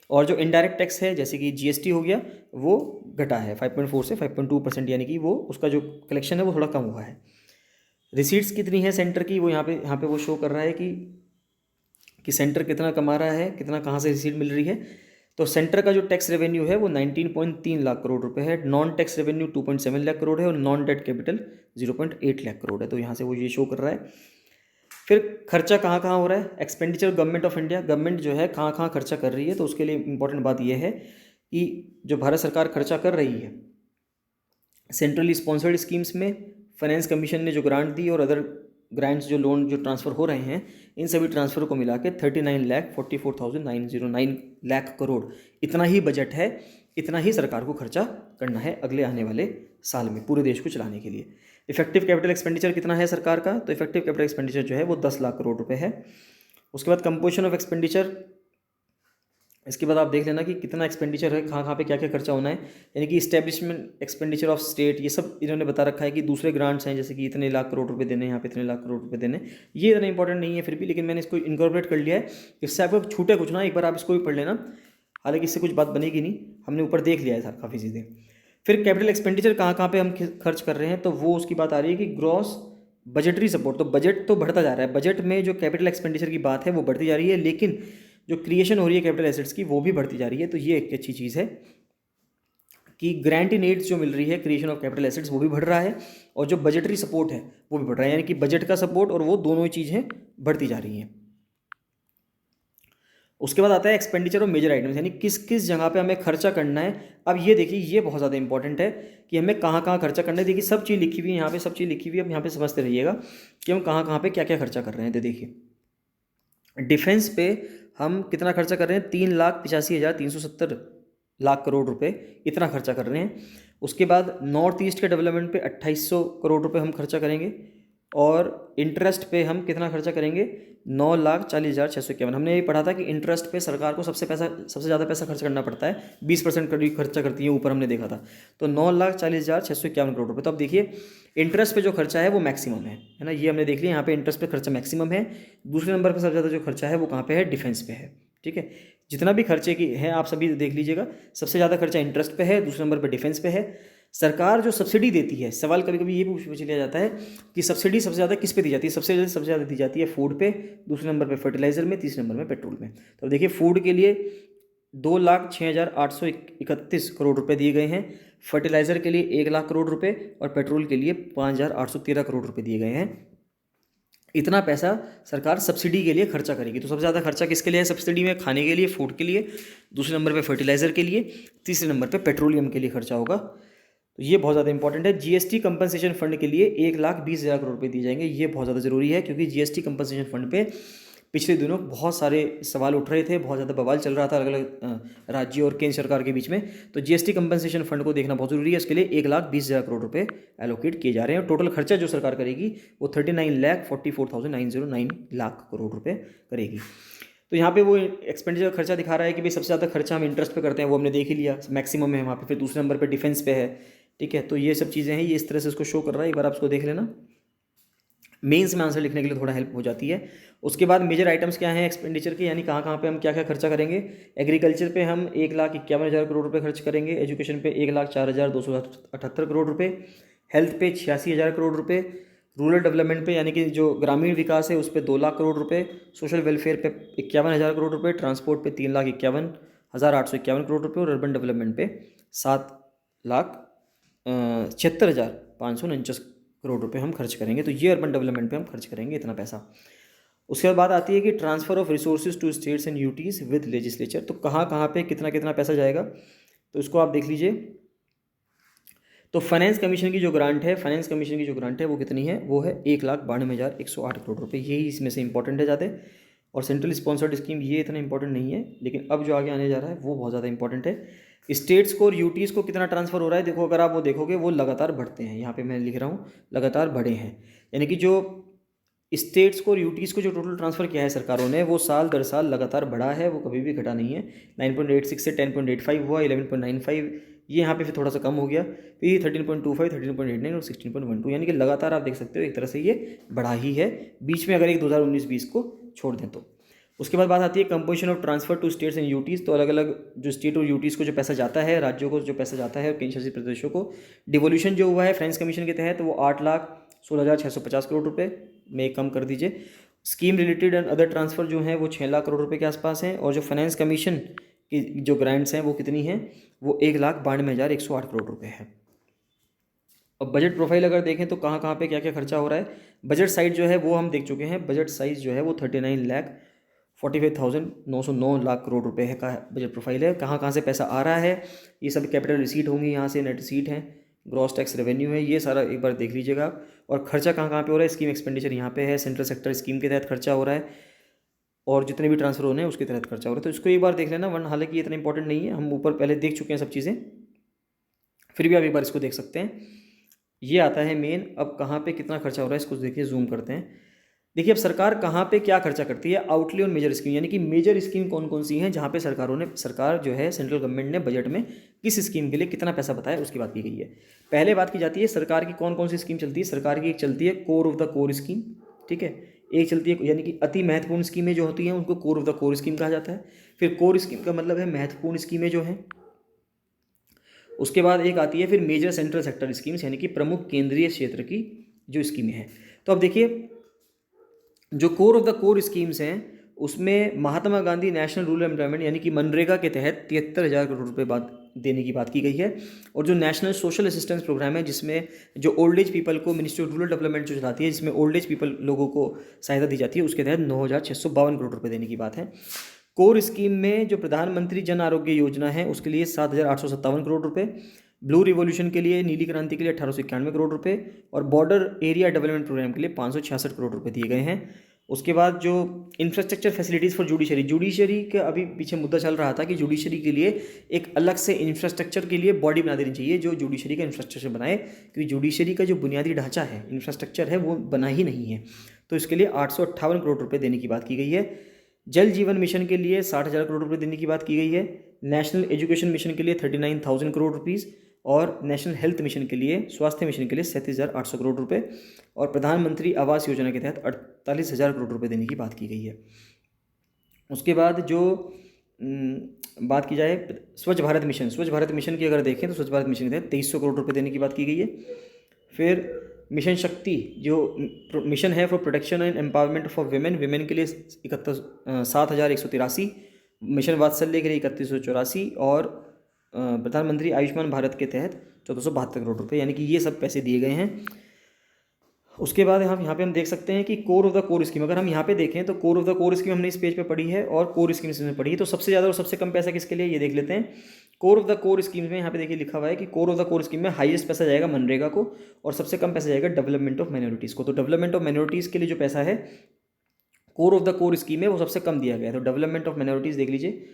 और जो इनडायरेक्ट टैक्स है, जैसे कि जीएसटी हो गया, वो घटा है 5.4 से 5.2%, यानी कि वो उसका जो कलेक्शन है वो थोड़ा कम हुआ है। रिसीट्स कितनी है सेंटर की, वो यहाँ पे वो शो कर रहा है कि सेंटर कितना कमा रहा है, कितना कहाँ से रिसीट मिल रही है। तो सेंटर का जो टैक्स रेवेन्यू है वो 19.3 लाख करोड़ रुपए है, non tax revenue 2.7 lakh crore है, और non debt capital 0.8 lakh crore है, तो यहाँ से वो ये शो कर रहा है। फिर खर्चा कहाँ कहाँ हो रहा है, expenditure government of India, government जो है कहाँ कहाँ खर्चा कर रही है, तो उसके लिए इंपॉर्टेंट बात यह है कि जो भारत सरकार खर्चा कर रही है सेंट्रली स्पॉन्सर्ड स्कीम्स में, फाइनेंस कमीशन ने जो ग्रांट दी और अदर ग्रांट्स जो लोन जो ट्रांसफ़र हो रहे हैं, इन सभी ट्रांसफ़र को मिला के 39,44,909 लाख करोड़, इतना ही बजट है, इतना ही सरकार को खर्चा करना है अगले आने वाले साल में पूरे देश को चलाने के लिए। इफेक्टिव कैपिटल एक्सपेंडिचर कितना है सरकार का, तो इफेक्टिव कैपिटल एक्सपेंडिचर जो है वो 10 लाख करोड़ रुपए है। उसके बाद कंपोजिशन ऑफ एक्सपेंडिचर, इसके बाद आप देख लेना कि कितना एक्सपेंडिचर है, कहाँ कहाँ पे क्या क्या खर्चा होना है, यानी कि इस्टेब्लिशमेंट एक्सपेंडिचर ऑफ स्टेट, ये सब इन्होंने बता रखा है कि दूसरे ग्रांट्स हैं, जैसे कि इतने लाख करोड़ रुपए देने, यहाँ पे इतने लाख करोड़ रुपए देने, ये इतना इंपॉर्टेंट नहीं है फिर भी, लेकिन मैंने इसको इनकॉर्पोरेट कर लिया है, इससे आपको छूटे कुछ ना, एक बार आप इसको भी पढ़ लेना, हालांकि इससे कुछ बात बनेगी नहीं, हमने ऊपर देख लिया है सर काफ़ी चीज़ें। फिर कैपिटल एक्सपेंडिचर कहाँ कहाँ पे हम खर्च कर रहे हैं, तो वो उसकी बात आ रही है कि ग्रॉस बजटरी सपोर्ट, तो बजट तो बढ़ता जा रहा है, बजट में जो कैपिटल एक्सपेंडिचर की बात है वो बढ़ती जा रही है, लेकिन जो क्रिएशन हो रही है कैपिटल एसेट्स की वो भी बढ़ती जा रही है। तो ये एक अच्छी चीज़ है कि ग्रांट इन एड्स जो मिल रही है क्रिएशन ऑफ कैपिटल एसेट्स वो भी बढ़ रहा है, और जो बजटरी सपोर्ट है वो भी बढ़ रहा है, यानी कि बजट का सपोर्ट और वो दोनों ही चीज़ें बढ़ती जा रही हैं। उसके बाद आता है एक्सपेंडिचर ऑफ मेजर आइटम्स, यानी किस किस जगह पे हमें खर्चा करना है। अब ये देखिए, ये बहुत ज़्यादा इंपॉर्टेंट है कि हमें कहाँ कहाँ खर्चा करना है। देखिए सब चीज़ लिखी हुई है यहाँ पे, सब चीज़ लिखी हुई है, अब यहाँ पे समझते रहिएगा कि हम कहाँ कहाँ पे क्या क्या खर्चा कर रहे हैं। तो देखिए डिफेंस पे हम कितना खर्चा कर रहे हैं, 3,85,370 लाख करोड़ रुपए, इतना खर्चा कर रहे हैं। उसके बाद नॉर्थ ईस्ट के डेवलपमेंट पे 2800 करोड़ रुपए हम खर्चा करेंगे, और इंटरेस्ट पे हम कितना खर्चा करेंगे, 9,40,651। हमने ये पढ़ा था कि इंटरेस्ट पे सरकार को सबसे ज़्यादा पैसा खर्च करना पड़ता है, 20% करीब खर्चा करती है, ऊपर हमने देखा था। तो 9,40,651 करोड़ रुपए। तो अब देखिए इंटरेस्ट पे जो खर्चा है वो मैक्सिमम है ना, ये हमने देख लिया, यहाँ पे इंटरेस्ट पे खर्चा मैक्सिमम है। दूसरे नंबर पर सबसे ज़्यादा जो खर्चा है वो कहाँ पे है, डिफेंस पे है। ठीक है, जितना भी खर्चे की है आप सभी देख लीजिएगा, सबसे ज़्यादा खर्चा इंटरेस्ट पे है, दूसरे नंबर पर डिफेंस पे है। सरकार जो सब्सिडी देती है, सवाल कभी कभी ये पूछ लिया जाता है कि सब्सिडी सबसे ज़्यादा किस पे दी जाती है, सबसे ज़्यादा दी जाती है फूड पे, दूसरे नंबर पे फर्टिलाइज़र में, तीसरे नंबर में पेट्रोल में। तो देखिए फूड के लिए 2,06,831 करोड़ रुपए दिए गए हैं, फर्टिलाइज़र के लिए 1 लाख करोड़ रुपए, और पेट्रोल के लिए 5,813 करोड़ रुपए दिए गए हैं। इतना पैसा सरकार सब्सिडी के लिए खर्चा करेगी। तो सबसे ज़्यादा खर्चा किसके लिए है सब्सिडी में, खाने के लिए, फूड के लिए, दूसरे नंबर पे फर्टिलाइज़र के लिए, तीसरे नंबर पे पेट्रोलियम के लिए खर्चा होगा। तो ये बहुत ज़्यादा इंपॉर्टेंट है। जीएसटी कंपनसेशन फंड के लिए 1,20,000 करोड़ रुपए दिए जाएंगे, ये बहुत ज़्यादा ज़रूरी है, क्योंकि जीएसटी कंपनसेशन फंड पे पिछले दिनों बहुत सारे सवाल उठ रहे थे, बहुत ज़्यादा बवाल चल रहा था अलग अलग राज्य और केंद्र सरकार के बीच में। तो जीएसटी कंपनसेशन फंड को देखना बहुत ज़रूरी है, इसके लिए 1,20,000 करोड़ रुपए एलोकेट किए जा रहे हैं, और टोटल खर्चा जो सरकार करेगी वो 39,44,909 लाख करोड़ रुपए करेगी। तो यहाँ पे वो एक्सपेंडिचर खर्चा दिखा रहा है कि भाई सबसे ज़्यादा खर्चा हम इंटरेस्ट पे करते हैं, वो हमने देख ही लिया, मैक्सिमम है वहाँ पे। फिर दूसरे नंबर पे डिफेंस पे है। ठीक है, तो ये सब चीज़ें हैं, ये इस तरह से इसको शो कर रहा है, एक बार आप इसको देख लेना, मेंस में आंसर लिखने के लिए थोड़ा हेल्प हो जाती है। उसके बाद मेजर आइटम्स क्या हैं एक्सपेंडिचर के, यानी कहाँ कहाँ पे हम क्या क्या खर्चा करेंगे। एग्रीकल्चर पे हम 1,51,000 करोड़ रुपए खर्च करेंगे, एजुकेशन पे 1,04,278 करोड़ रुपए, हेल्थ पे 86,000 करोड़ रुपए, रूरल डेवलपमेंट पे यानी कि जो ग्रामीण विकास है उस पर 2 लाख करोड़ रुपए, सोशल वेलफेयर पे 51,000 करोड़ रुपए, ट्रांसपोर्ट पे 3,51,000 1851 करोड़ रुपये और अर्बन डेवलपमेंट पे 7,76,549 करोड़ रुपए हम खर्च करेंगे। तो ये अर्बन डेवलपमेंट पे हम खर्च करेंगे इतना पैसा। उसके बाद बात आती है कि transfer of resources to states and UTs with legislature. तो कहाँ कहाँ पे कितना कितना पैसा जाएगा, तो इसको आप देख लीजिए। तो फाइनेंस कमीशन की जो ग्रांट है, वो कितनी है, वो है 1,92,108 करोड़ रुपए। यही इसमें से इंपॉर्टेंट है ज़्यादा। और सेंट्रल स्पॉन्सर्ड स्कीम ये इतना इंपॉर्टेंट नहीं है, लेकिन अब जो आगे आने जा रहा है वो बहुत ज़्यादा इंपॉर्टेंट है। स्टेट्स को और यूटीज़ को कितना ट्रांसफ़र हो रहा है, देखो अगर आप वो देखोगे वो लगातार बढ़ते हैं। यहाँ पे मैं लिख रहा हूँ लगातार बढ़े हैं, यानी कि जो स्टेट्स को और यूटीज़ को जो टोटल ट्रांसफ़र किया है सरकारों ने, वो साल दर साल लगातार बढ़ा है, वो कभी भी घटा नहीं है। 9.86 से 10.85 हुआ, 11.95, ये यहाँ पे फिर थोड़ा सा कम हो गया, फिर ये 13.25, 13.89 और 16.12, यानी कि लगातार आप देख सकते हो एक तरह से ये बढ़ा ही है, बीच में अगर एक 2019-20 को छोड़ दें तो। उसके बाद बात आती है composition of transfer to states and UTs. तो अलग अलग जो स्टेट और यूटीज़ को जो पैसा जाता है, राज्यों को जो पैसा जाता है और केंद्र शासित प्रदेशों को, डिवोल्यूशन जो हुआ है फाइनेंस कमीशन के तहत वो 8,16,650 करोड़ रुपये में कम कर दीजिए। Scheme related and other transfer जो हैं वो 6 लाख करोड़ रुपये के आसपास हैं। और जो फाइनेंस कमीशन की जो ग्रांट्स हैं वो कितनी हैं, वो 1,92,108 करोड़ रुपये है। अब बजट प्रोफाइल अगर देखें तो कहाँ कहाँ पे क्या क्या खर्चा हो रहा है, बजट साइज जो है वो हम देख चुके हैं। बजट साइज जो है वो 39,45,909 लाख करोड़ रुपए है का बजट प्रोफाइल है। कहाँ कहाँ से पैसा आ रहा है, ये सब कैपिटल रिसीट होंगी, यहाँ से नेट रिसीट है, ग्रॉस टैक्स रेवेन्यू है, ये सारा एक बार देख लीजिएगा। और खर्चा कहाँ कहाँ पे हो रहा है, स्कीम एक्सपेंडिचर यहाँ पे है, सेंट्रल सेक्टर स्कीम के तहत खर्चा हो रहा है, और जितने भी ट्रांसफर होने हैं उसके तहत खर्चा हो रहा है। तो इसको एक बार देख लेना, वरना हालांकि ये इतना इंपॉर्टेंट नहीं है, हम ऊपर पहले देख चुके हैं सब चीज़ें, फिर भी आप एक बार इसको देख सकते हैं। ये आता है मेन। अब कहाँ पे कितना खर्चा हो रहा है इसको देखिए, जूम करते हैं। देखिए अब सरकार कहाँ पे क्या खर्चा करती है, आउटले ऑन मेजर स्कीम, यानी कि मेजर स्कीम कौन कौन सी हैं जहाँ पे सरकार जो है सेंट्रल गवर्नमेंट ने बजट में किस स्कीम के लिए कितना पैसा बताया उसकी बात की गई है। पहले बात की जाती है सरकार की कौन कौन सी स्कीम चलती है। सरकार की एक चलती है core of the core scheme, ठीक है, एक चलती है यानी कि अति महत्वपूर्ण स्कीमें जो होती हैं उनको core of the core scheme कहा जाता है। फिर कोर स्कीम का मतलब है महत्वपूर्ण स्कीमें जो हैं। उसके बाद एक आती है फिर मेजर सेंट्रल सेक्टर स्कीम्स, यानी कि प्रमुख केंद्रीय क्षेत्र की जो स्कीमें हैं। तो अब देखिए जो core of the core schemes हैं उसमें महात्मा गांधी नेशनल रूरल एम्प्लॉयमेंट यानी कि मनरेगा के तहत 73,000 करोड़ रुपए देने की बात की गई है। और जो नेशनल सोशल असिस्टेंस प्रोग्राम है जिसमें जो ओल्ड एज पीपल को मिनिस्ट्री ऑफ रूरल डेवलपमेंट जो चलाती है, जिसमें ओल्ड एज पीपल लोगों को सहायता दी जाती है, उसके तहत 9,652 करोड़ रुपये देने की बात है। कोर स्कीम में जो प्रधानमंत्री जन आरोग्य योजना है उसके लिए 7,857 करोड़ रुपये, ब्लू रिवॉल्यूशन के लिए, नीली क्रांति के लिए 1,891 करोड़ रुपए, और बॉर्डर एरिया डेवलपमेंट प्रोग्राम के लिए 566 करोड़ रुपए दिए गए हैं। उसके बाद जो इंफ्रास्ट्रक्चर फैसिलिटीज़ फॉर जुडिशरी का अभी पीछे मुद्दा चल रहा था कि जुडिशरी के लिए एक अलग से इंफ्रास्ट्रक्चर के लिए बॉडी बना देनी चाहिए जो जुडिशरी का इंफ्रास्ट्रक्चर बनाए, क्योंकि जुडिशरी का जो बुनियादी ढांचा है, इंफ्रास्ट्रक्चर है, वो बना ही नहीं है। तो इसके लिए 858 करोड़ रुपये देने की बात की गई है। जल जीवन मिशन के लिए 60,000 करोड़ रुपये देने की बात की गई है। नेशनल एजुकेशन मिशन के लिए 39,000 करोड़ रुपीज़, और नेशनल हेल्थ मिशन के लिए, स्वास्थ्य मिशन के लिए 37,800 करोड़ रुपए, और प्रधानमंत्री आवास योजना के तहत 48,000 करोड़ रुपए देने की बात की गई है। उसके बाद जो बात की जाए स्वच्छ भारत मिशन की अगर देखें तो स्वच्छ भारत मिशन के तहत 2300 करोड़ रुपए देने की बात की गई है। फिर मिशन शक्ति जो मिशन है for protection and empowerment for women के लिए 7,183, मिशन वात्सल्य के लिए 3,184, और प्रधानमंत्री आयुष्मान भारत के तहत 1,472 करोड़ रुपए, यानी कि ये सब पैसे दिए गए हैं। उसके बाद यहाँ पे हम देख सकते हैं कि core of the core scheme, अगर हम यहाँ पे देखें तो core of the core scheme हमने इस पेज पे पढ़ी है और कोर स्कीम में पढ़ी है। तो सबसे ज़्यादा और सबसे कम पैसा किसके लिए, ये देख लेते हैं। Core of the core scheme में यहाँ पे देखिए लिखा हुआ है कि core of the core scheme में हाईएस्ट पैसा जाएगा मनरेगा को, और सबसे कम पैसा जाएगा डेवलपमेंट ऑफ माइनॉरिटीज़ को। तो डेवलपमेंट ऑफ माइनॉरिटीज़ के लिए जो पैसा है core of the core scheme में वो सबसे कम दिया गया है। तो डेवलपमेंट ऑफ माइनॉरिटीज़ देख लीजिए,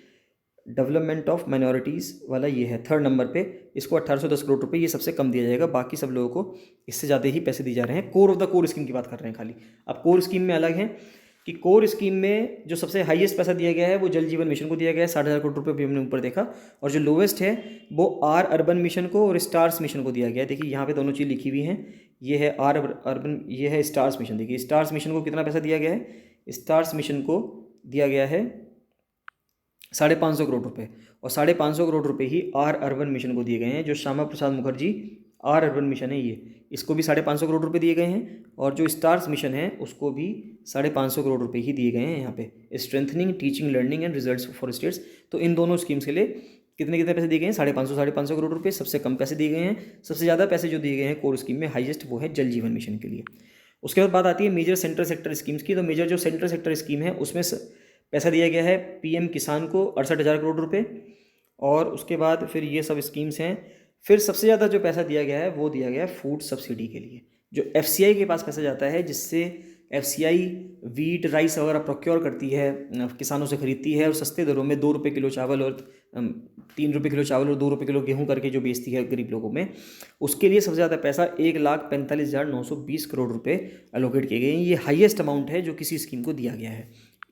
डेवलपमेंट ऑफ माइनॉरिटीज़ वाला ये है 3rd नंबर पे, इसको 1,810 करोड़ रुपए ये सबसे कम दिया जाएगा, बाकी सब लोगों को इससे ज़्यादा ही पैसे दिए जा रहे हैं। Core of the core scheme की बात कर रहे हैं खाली। अब कोर स्कीम में अलग है कि कोर स्कीम में जो सबसे हाईएस्ट पैसा दिया गया है वो जल जीवन मिशन को दिया गया है, 60,000 करोड़ रुपये भी हमने ऊपर देखा, और जो लोवेस्ट है वो आर अर्बन मिशन को और स्टार्स मिशन को दिया गया है। देखिए यहाँ पे दोनों चीज़ लिखी हुई हैं, ये है आर अर्बन, ये है स्टार्स मिशन। देखिए स्टार्स मिशन को कितना पैसा दिया गया है, स्टार्स मिशन को दिया गया है 550 करोड़ रुपये, और 550 करोड़ रुपये ही आर अर्बन मिशन को दिए गए हैं जो Shyama Prasad Mukherjee are urban mission है ये, इसको भी 550 करोड़ रुपए दिए गए हैं, और जो स्टार्स मिशन है उसको भी 550 करोड़ रुपए ही दिए गए हैं यहाँ पे, strengthening teaching learning and results for states. तो इन दोनों स्कीम्स के लिए कितने कितने पैसे दिए गए हैं, 550 करोड़ रुपए। सबसे कम पैसे दिए गए हैं, सबसे ज़्यादा पैसे जो दिए गए हैं कोर स्कीम में हाईएस्ट वो है जल जीवन मिशन के लिए। उसके बाद बात आती है मेजर सेंट्रल सेक्टर स्कीम्स की। तो मेजर जो सेंट्रल सेक्टर स्कीम है उसमें पैसा दिया गया है पीएम किसान को 68,000 करोड़ रुपए, और उसके बाद फिर ये सब स्कीम्स हैं। फिर सबसे ज़्यादा जो पैसा दिया गया है वो दिया गया है फूड सब्सिडी के लिए, जो एफसीआई के पास पैसा जाता है, जिससे एफसीआई वीट राइस वगैरह प्रोक्योर करती है, किसानों से खरीदती है और सस्ते दरों में 2 रुपये किलो चावल और 3 रुपये किलो चावल और 2 रुपये किलो गेहूं करके जो बेचती है गरीब लोगों में, उसके लिए सबसे ज़्यादा पैसा 1,45,920 करोड़ रुपए एलोकेट किए गए हैं। ये हाईएस्ट अमाउंट है जो किसी स्कीम को दिया गया है,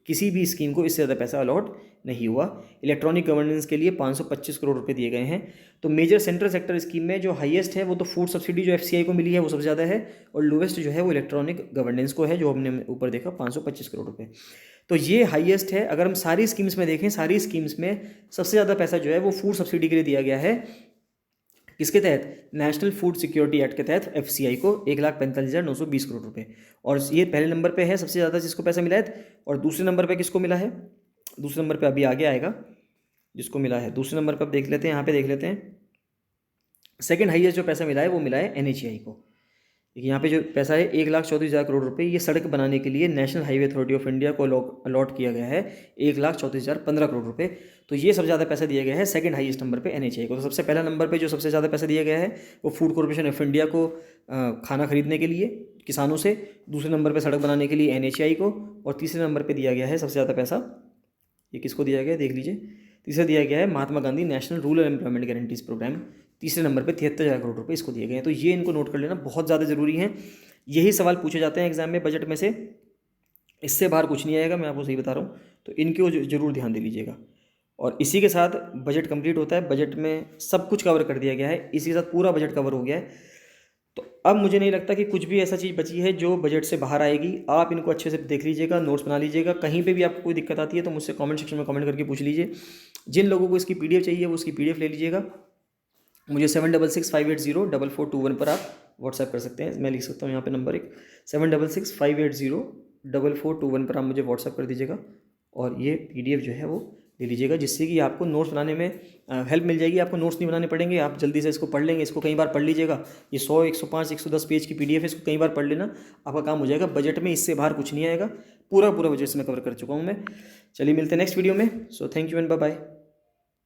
किसी भी स्कीम को इससे ज़्यादा पैसा अलॉट नहीं हुआ। इलेक्ट्रॉनिक गवर्नेंस के लिए 525 करोड़ रुपए दिए गए हैं। तो मेजर सेंट्रल सेक्टर स्कीम में जो हाईएस्ट है वो तो फूड सब्सिडी जो एफसीआई को मिली है वो सबसे ज़्यादा है, और लोवेस्ट जो है वो इलेक्ट्रॉनिक गवर्नेंस को है, जो हमने ऊपर देखा 525 करोड़ रुपए। तो ये हाईएस्ट है। अगर हम सारी स्कीम्स में देखें, सारी स्कीम्स में सबसे ज़्यादा पैसा जो है वो फूड सब्सिडी के लिए दिया गया है। किसके तहत? नेशनल फूड सिक्योरिटी एक्ट के तहत एफसीआई को 1,45,920 करोड़ रुपए, और ये पहले नंबर पे है सबसे ज़्यादा जिसको पैसा मिला है। और दूसरे नंबर पे किसको मिला है? दूसरे नंबर पे अभी आगे आएगा जिसको मिला है। दूसरे नंबर पर अब देख लेते हैं, यहाँ पे देख लेते हैं। सेकंड हाईएस्ट जो पैसा मिला है वो मिला है एनएचएआई को। देखिए यहाँ पे जो पैसा है 1,34,000 करोड़ रुपए, ये सड़क बनाने के लिए national highway authority of India को अलॉट किया गया है 1,34,015 करोड़ रुपए। तो ये सबसे ज़्यादा पैसा दिया गया है सेकंड हाईएस्ट नंबर पे एनएचएआई को। तो सबसे पहला नंबर पे जो सबसे ज़्यादा पैसा दिया गया है वो फूड कॉर्पोरेशन ऑफ इंडिया को खाना खरीदने के लिए किसानों से, दूसरे नंबर पर सड़क बनाने के लिए एनएचएआई को, और तीसरे नंबर पर दिया गया है सबसे ज़्यादा पैसा, ये किसको दिया गया है देख लीजिए, तीसरा दिया गया है Mahatma Gandhi national rural employment guarantees programme, तीसरे नंबर पे 73,000 करोड़ रुपए इसको दिए गए हैं। तो ये इनको नोट कर लेना बहुत ज़्यादा ज़रूरी है। यही सवाल पूछे जाते हैं एग्जाम में बजट में से, इससे बाहर कुछ नहीं आएगा, मैं आपको सही बता रहा हूँ। तो इनको जरूर ध्यान दे लीजिएगा। और इसी के साथ बजट कंप्लीट होता है। बजट में सब कुछ कवर कर दिया गया है, इसी के साथ पूरा बजट कवर हो गया है। तो अब मुझे नहीं लगता कि कुछ भी ऐसा चीज़ बची है जो बजट से बाहर आएगी। आप इनको अच्छे से देख लीजिएगा, नोट्स बना लीजिएगा। कहीं पे भी आपको कोई दिक्कत आती है तो मुझसे कमेंट सेक्शन में कमेंट करके पूछ लीजिए। जिन लोगों को इसकी पीडीएफ चाहिए वो उसकी पीडीएफ ले लीजिएगा। मुझे 7665804421 पर आप व्हाट्सएप कर सकते हैं। मैं लिख सकता हूँ यहाँ पे नंबर 7665804421 पर आप मुझे व्हाट्सएप कर दीजिएगा, और ये पीडीएफ जो है वो ले लीजिएगा, जिससे कि आपको नोट्स बनाने में हेल्प मिल जाएगी। आपको नोट्स नहीं बनाने पड़ेंगे, आप जल्दी से इसको पढ़ लेंगे। इसको कई बार पढ़ लीजिएगा। ये 100, 105, 110 पेज की पीडीएफ है, इसको कई बार पढ़ लेना, आपका काम हो जाएगा। बजट में इससे बाहर कुछ नहीं आएगा, पूरा बजट में कवर कर चुका हूँ मैं। चलिए मिलते हैं नेक्स्ट वीडियो में। So thank you and bye bye.